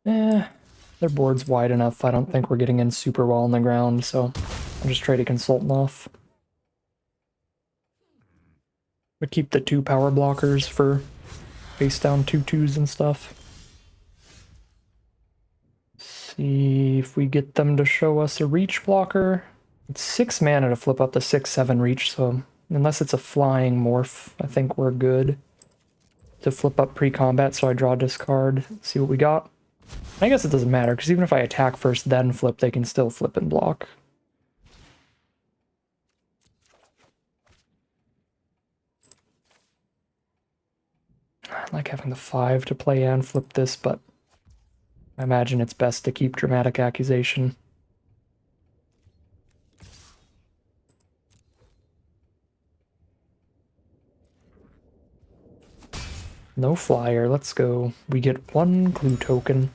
Their board's wide enough. I don't think we're getting in super well on the ground, so I'll just trade a Consultant off. But keep the 2 power blockers for face down 2/2s and stuff. See if we get them to show us a reach blocker. It's 6 mana to flip up the 6/7 reach, so unless it's a flying morph, I think we're good to flip up pre-combat, so I draw discard, see what we got. I guess it doesn't matter, because even if I attack first then flip, they can still flip and block. I like having the 5 to play and flip this, but I imagine it's best to keep Dramatic Accusation. No flyer, let's go. We get 1 clue token.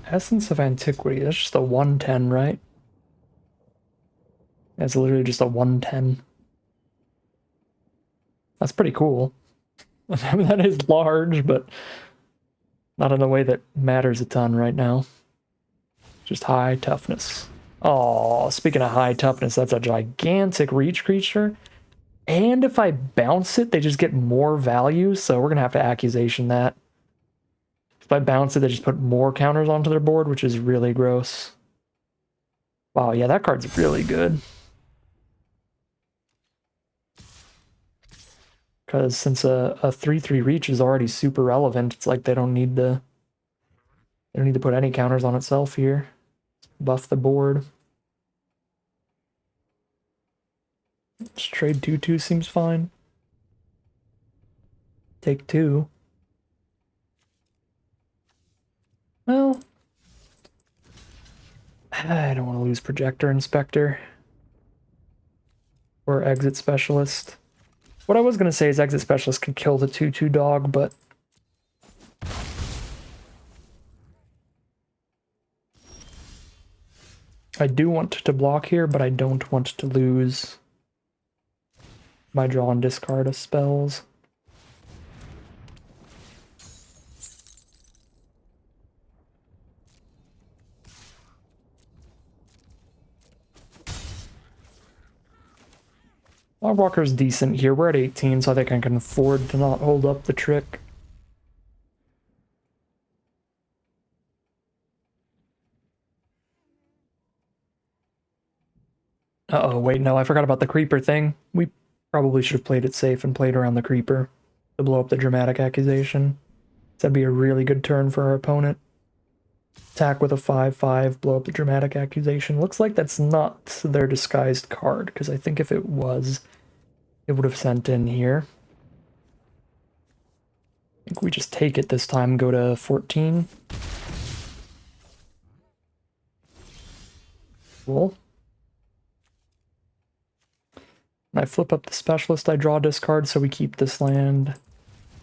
Essence of Antiquity, that's just a 1/10, right? That's literally just a 1/10. That's pretty cool. I mean, that is large, but not in a way that matters a ton right now. Just high toughness. Oh, speaking of high toughness, that's a gigantic reach creature. And if I bounce it, they just get more value, so we're going to have to accusation that. If I bounce it, they just put more counters onto their board, which is really gross. Wow, yeah, that card's really good. Because since a 3/3 reach is already super relevant, it's like they don't need to put any counters on itself here. Buff the board. Just trade 2/2 seems fine. Take 2. Well, I don't want to lose Projector Inspector or Exit Specialist. What I was going to say is Exit Specialist could kill the 2/2 dog, but I do want to block here, but I don't want to lose my draw and discard of spells. Logwalker's decent here. We're at 18, so I think I can afford to not hold up the trick. Uh-oh, wait, no, I forgot about the creeper thing. We probably should have played it safe and played around the creeper to blow up the Dramatic Accusation. That'd be a really good turn for our opponent. Attack with a 5/5, blow up the Dramatic Accusation. Looks like that's not their disguised card, because I think if it was, it would have sent in here. I think we just take it this time, go to 14. Cool. When I flip up the Specialist, I draw discard, so we keep this land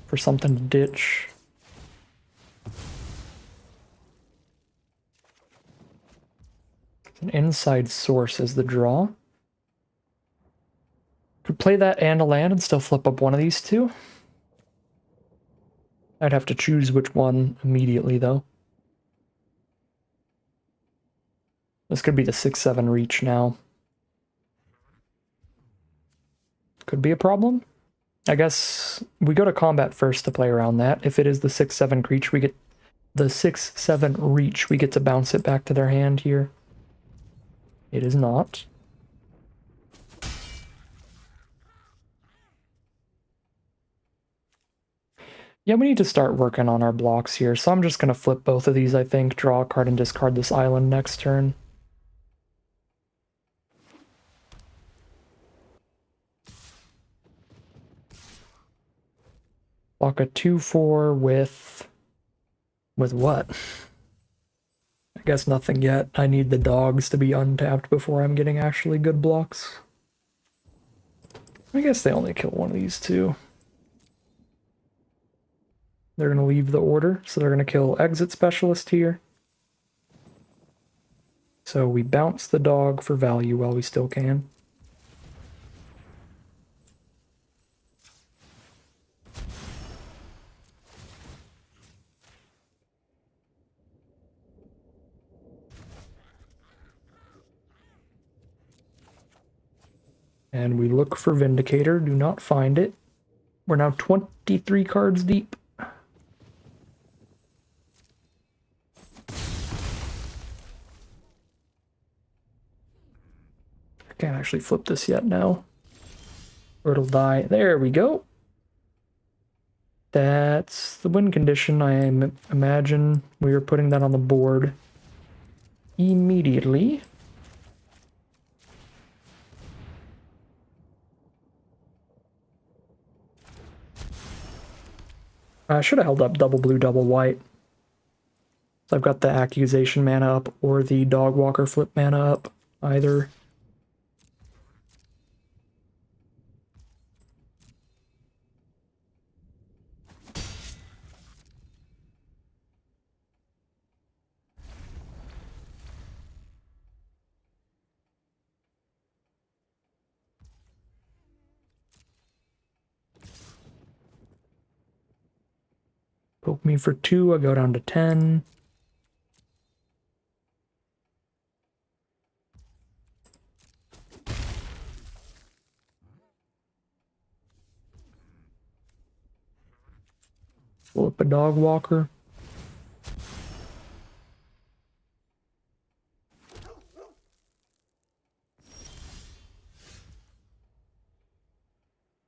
for something to ditch. An Inside Source is the draw. Could play that and a land and still flip up one of these two. I'd have to choose which one immediately, though. This could be the 6-7 reach now. Could be a problem. I guess we go to combat first to play around that. If it is the 6-7 reach, we get the 6-7 reach. We get to bounce it back to their hand here. It is not. Yeah, we need to start working on our blocks here, so I'm just going to flip both of these, I think, draw a card and discard this island next turn. Block a 2-4 with what? I guess nothing yet. I need the dogs to be untapped before I'm getting actually good blocks. I guess they only kill one of these two. They're going to leave the order, so they're going to kill Exit Specialist here. So we bounce the dog for value while we still can. And we look for Vindicator, do not find it. We're now 23 cards deep. I can't actually flip this yet now, or it'll die. There we go. That's the win condition. I imagine we are putting that on the board immediately. I should have held up double blue, double white. So I've got the Accusation mana up or the Dog Walker flip mana up, either. Poke me for 2, I go down to 10. Flip a Dog Walker.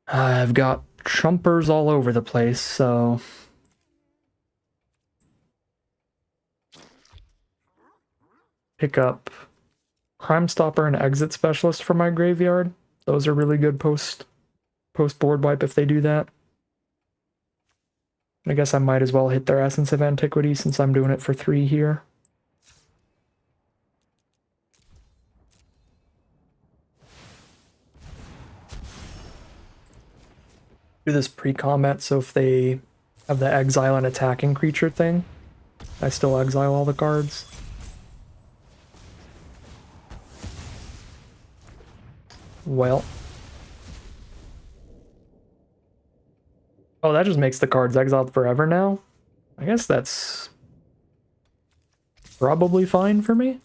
I've got trumpers all over the place, so pick up Crime Stopper and Exit Specialist for my graveyard. Those are really good post board wipe if they do that. I guess I might as well hit their Essence of Antiquity since I'm doing it for 3 here. Do this pre-combat, so if they have the exile and attacking creature thing, I still exile all the cards. Well. Oh, that just makes the cards exiled forever now? I guess that's probably fine for me.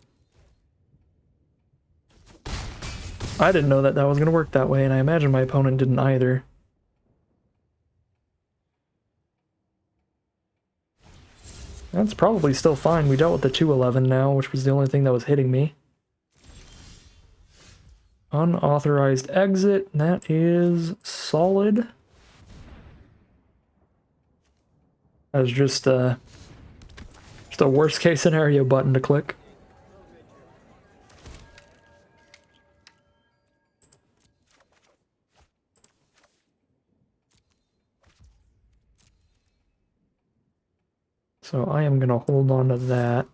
I didn't know that that was going to work that way, and I imagine my opponent didn't either. That's probably still fine. We dealt with the 2-11 now, which was the only thing that was hitting me. Unauthorized exit. That is solid. That was just a worst case scenario button to click. So I am going to hold on to that.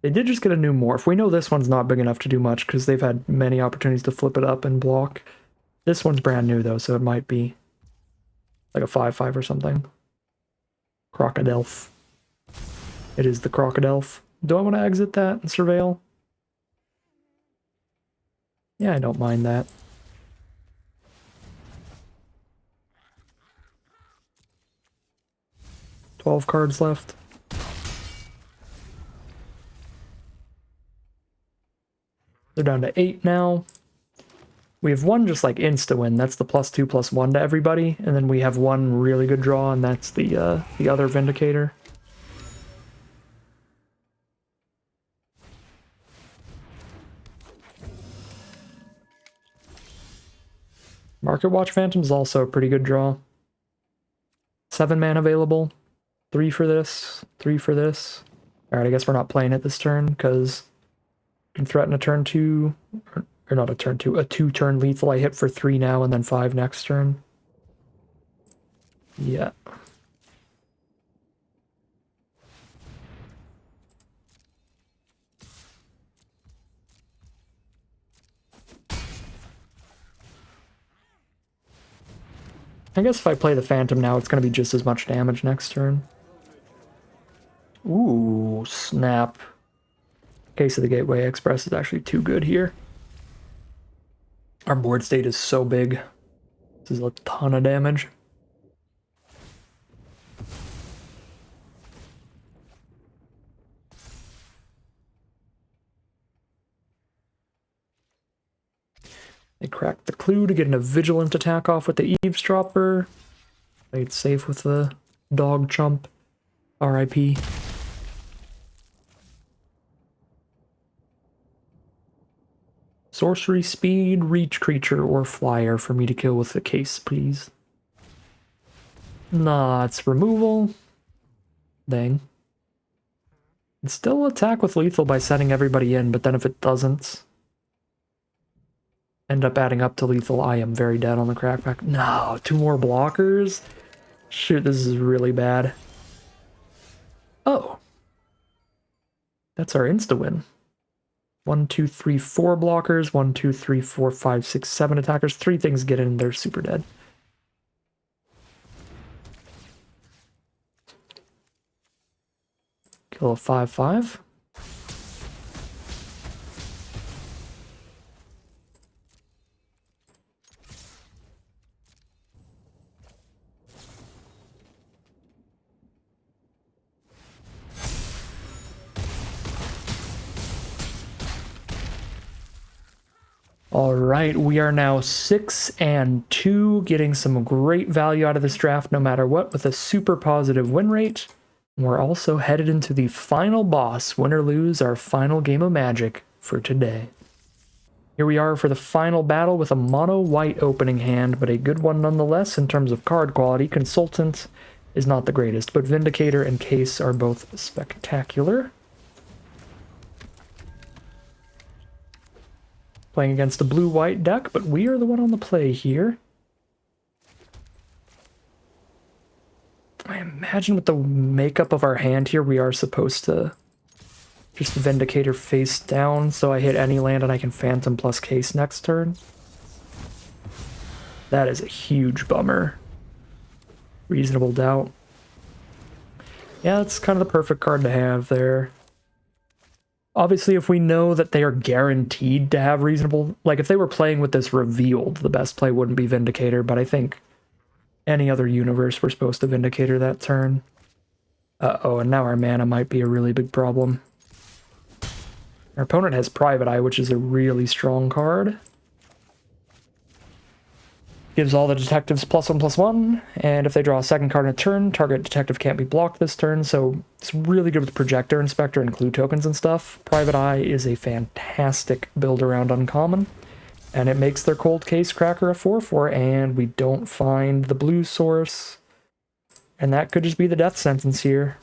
They did just get a new morph. We know this one's not big enough to do much because they've had many opportunities to flip it up and block. This one's brand new though, so it might be like a 5/5 or something. Crocodelf. It is the Crocodelf. Do I want to exit that and surveil? Yeah, I don't mind that. 12 cards left. They're down to 8 now. We have one just like insta-win. That's the +2/+1 to everybody. And then we have one really good draw, and that's the other Vindicator. Market Watch Phantom is also a pretty good draw. 7 mana available. 3 for this. 3 for this. Alright, I guess we're not playing it this turn, because we can threaten a turn 2... Or not a turn 2, a 2-turn lethal. I hit for 3 now and then 5 next turn. Yeah. I guess if I play the Phantom now, it's going to be just as much damage next turn. Ooh, snap. Case of the Gateway Express is actually too good here. Our board state is so big. This is a ton of damage. They cracked the clue to get a vigilant attack off with the Eavesdropper. Played safe with the dog chump. RIP. Sorcery speed, reach creature, or flyer for me to kill with the case, please. Nah, it's removal. Dang. It's still attack with lethal by setting everybody in, but then if it doesn't end up adding up to lethal, I am very dead on the crackback. No, 2 more blockers? Shoot, this is really bad. Oh. That's our insta-win. 1, 2, 3, 4 blockers. 1, 2, 3, 4, 5, 6, 7 attackers. 3 things get in, they're super dead. Kill a 5/5. Alright, we are now 6-2, getting some great value out of this draft no matter what, with a super positive win rate. We're also headed into the final boss, win or lose, our final game of Magic for today. Here we are for the final battle with a mono white opening hand, but a good one nonetheless in terms of card quality. Consultant is not the greatest, but Vindicator and Case are both spectacular. Playing against a blue-white deck, but we are the one on the play here. I imagine with the makeup of our hand here, we are supposed to just Vindicator face down, so I hit any land and I can Phantom plus Case next turn. That is a huge bummer. Reasonable Doubt. Yeah, it's kind of the perfect card to have there. Obviously, if we know that they are guaranteed to have reasonable... Like, if they were playing with this revealed, the best play wouldn't be Vindicator, but I think any other universe we're supposed to Vindicator that turn. Uh-oh, and now our mana might be a really big problem. Our opponent has Private Eye, which is a really strong card. Gives all the detectives +1/+1, and if they draw a second card in a turn, target detective can't be blocked this turn, so it's really good with Projector, Inspector, and Clue tokens and stuff. Private Eye is a fantastic build-around uncommon, and it makes their Cold Case Cracker a 4/4, and we don't find the blue source, and that could just be the death sentence here.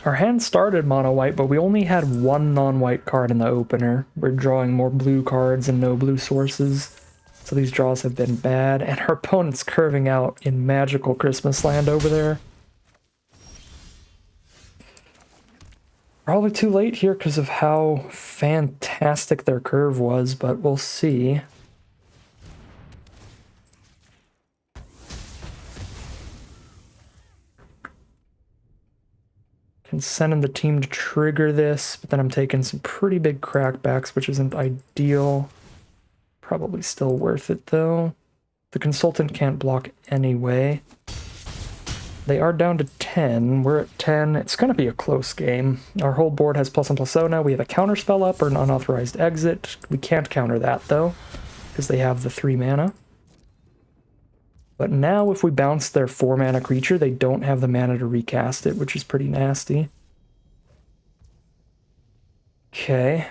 Our hand started mono-white, but we only had one non-white card in the opener. We're drawing more blue cards and no blue sources, so these draws have been bad, and our opponent's curving out in magical Christmas land over there. Probably too late here because of how fantastic their curve was, but we'll see. Can send in the team to trigger this, but then I'm taking some pretty big crackbacks, which isn't ideal. Probably still worth it, though. The consultant can't block anyway. They are down to 10. We're at 10. It's going to be a close game. Our whole board has +1/+0 now. We have a counterspell up or an unauthorized exit. We can't counter that, though, because they have the 3 mana. But now if we bounce their 4 mana creature, they don't have the mana to recast it, which is pretty nasty. Okay.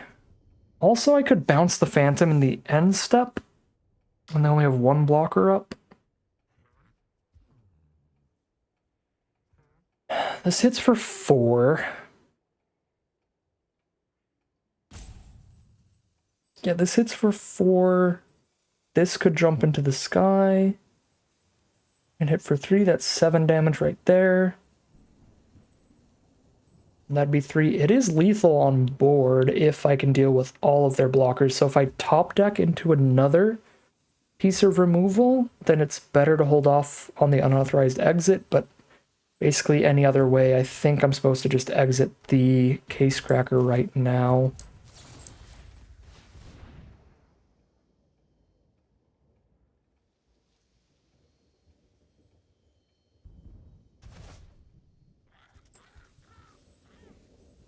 Also, I could bounce the Phantom in the end step, and they only have 1 blocker up. This hits for 4. Yeah, this hits for 4. This could jump into the sky and hit for 3. That's 7 damage right there. And that'd be 3. It is lethal on board if I can deal with all of their blockers. So if I top deck into another piece of removal, then it's better to hold off on the unauthorized exit, but basically any other way, I think I'm supposed to just exit the case cracker right now.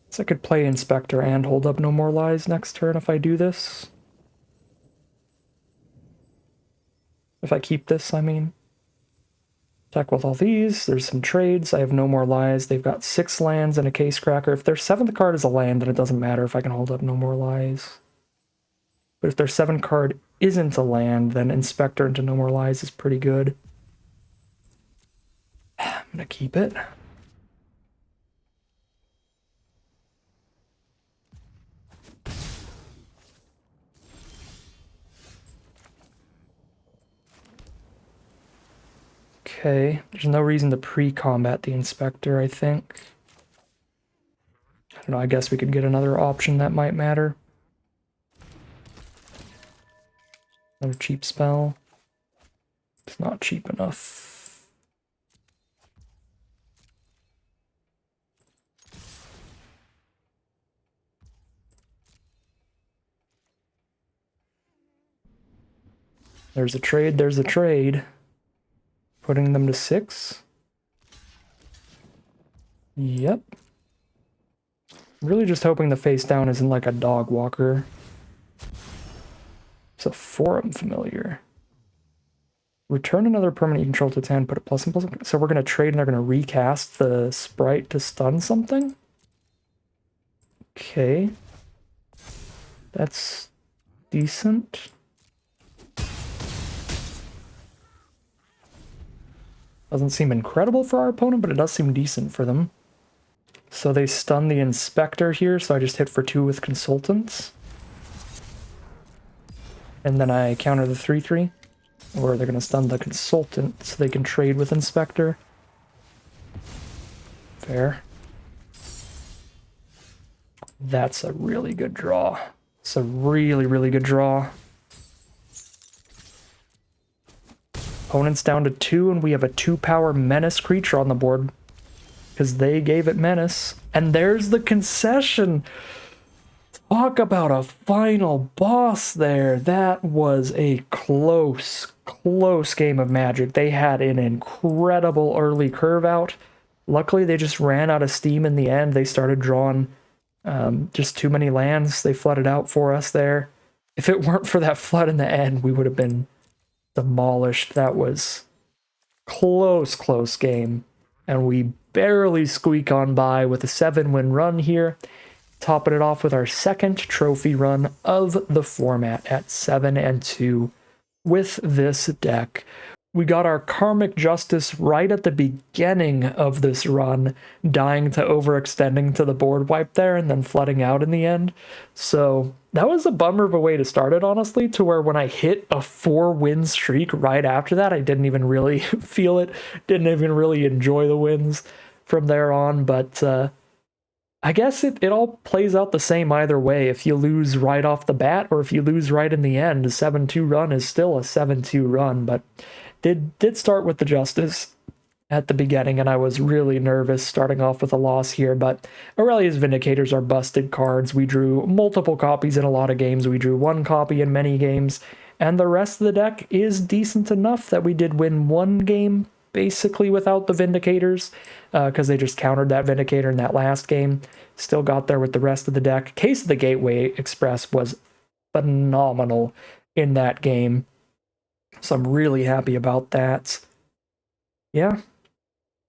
So I could play Inspector and hold up No More Lies next turn if I do this. If I keep this, I mean. Attack with all these. There's some trades. I have No More Lies. They've got 6 lands and a case cracker. If their 7th card is a land, then it doesn't matter if I can hold up No More Lies. But if their 7th card isn't a land, then Inspector into No More Lies is pretty good. I'm gonna keep it. Okay, there's no reason to pre-combat the Inspector, I think. I don't know, I guess we could get another option that might matter. Another cheap spell. It's not cheap enough. There's a trade, there's a trade. Putting them to 6. Yep. Really just hoping the face down isn't like a dog walker. It's a Forum Familiar. Return another permanent you control to 10, put a +1/+1. So we're going to trade and they're going to recast the sprite to stun something? Okay. That's decent. Doesn't seem incredible for our opponent, but it does seem decent for them. So they stun the Inspector here, so I just hit for 2 with Consultants. And then I counter the 3/3. Or they're going to stun the Consultant so they can trade with Inspector. Fair. That's a really good draw. It's a really, really good draw. Opponent's down to 2, and we have a 2-power Menace creature on the board. Because they gave it Menace. And there's the concession! Talk about a final boss there. That was a close game of Magic. They had an incredible early curve out. Luckily, they just ran out of steam in the end. They started drawing just too many lands. They flooded out for us there. If it weren't for that flood in the end, we would have been demolished. That was close game. And we barely squeak on by with a 7-win run here. Topping it off with our second trophy run of the format at 7-2 with this deck. We got our Karmic Justice right at the beginning of this run, dying to overextending to the board wipe there and then flooding out in the end. So that was a bummer of a way to start it, honestly, to where when I hit a 4-win streak right after that, I didn't even really feel it, didn't even really enjoy the wins from there on, but I guess it all plays out the same either way. If you lose right off the bat or if you lose right in the end, a 7-2 run is still a 7-2 run, but did start with the Justice. at the beginning, and I was really nervous starting off with a loss here, but Aurelia's Vindicators are busted cards. We drew multiple copies in a lot of games. We drew one copy in many games, and the rest of the deck is decent enough that we did win one game basically without the Vindicators, because they just countered that Vindicator in that last game. Still got there with the rest of the deck. Case of the Gateway Express was phenomenal in that game, so I'm really happy about that. Yeah,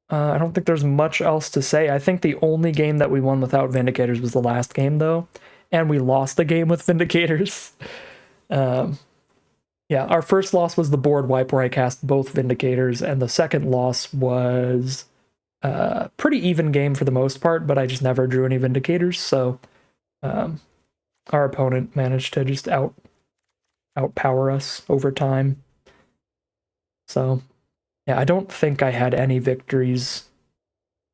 I don't think there's much else to say. I think the only game that we won without Vindicators was the last game, though, and we lost the game with Vindicators. Yeah, our first loss was the board wipe where I cast both Vindicators, and the second loss was a pretty even game for the most part, but I just never drew any Vindicators, so our opponent managed to just outpower us over time. So yeah, I don't think I had any victories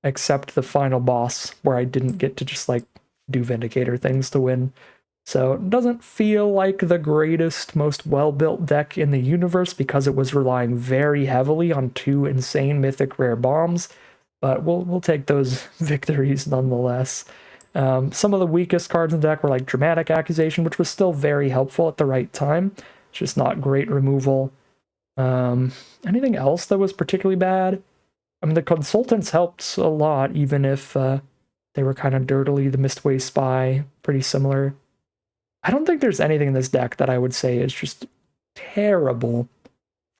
except the final boss where I didn't get to just like do Vindicator things to win. So it doesn't feel like the greatest, most well-built deck in the universe because it was relying very heavily on 2 insane mythic rare bombs, but we'll take those victories nonetheless. Some of the weakest cards in the deck were like Dramatic Accusation, which was still very helpful at the right time. It's just not great removal. Anything else that was particularly bad? I mean, the Consultants helped a lot, even if they were kind of dirtily. The Mistway Spy, pretty similar. I don't think there's anything in this deck that I would say is just terrible.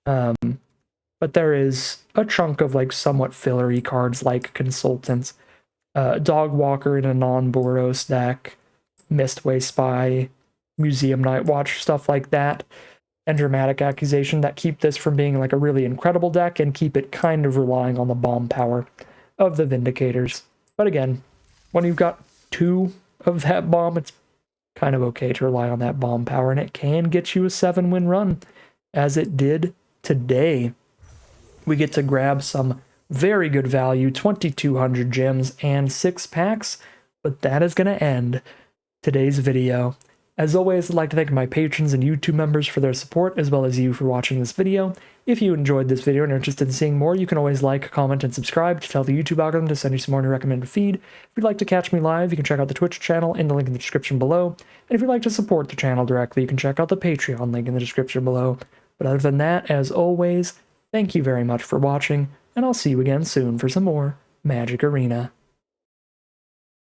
But there is a chunk of like somewhat fillery cards like Consultants, Dog Walker in a non-Boros deck, Mistway Spy, Museum Night Watch, stuff like that, and Dramatic Accusation that keep this from being like a really incredible deck and keep it kind of relying on the bomb power of the Vindicators. But again, when you've got 2 of that bomb, it's kind of okay to rely on that bomb power, and it can get you a 7-win run, as it did today. We get to grab some very good value, 2,200 gems and 6 packs, but that is going to end today's video. As always, I'd like to thank my patrons and YouTube members for their support, as well as you for watching this video. If you enjoyed this video and are interested in seeing more, you can always like, comment, and subscribe to tell the YouTube algorithm to send you some more in your recommended feed. If you'd like to catch me live, you can check out the Twitch channel in the link in the description below. And if you'd like to support the channel directly, you can check out the Patreon link in the description below. But other than that, as always, thank you very much for watching, and I'll see you again soon for some more Magic Arena.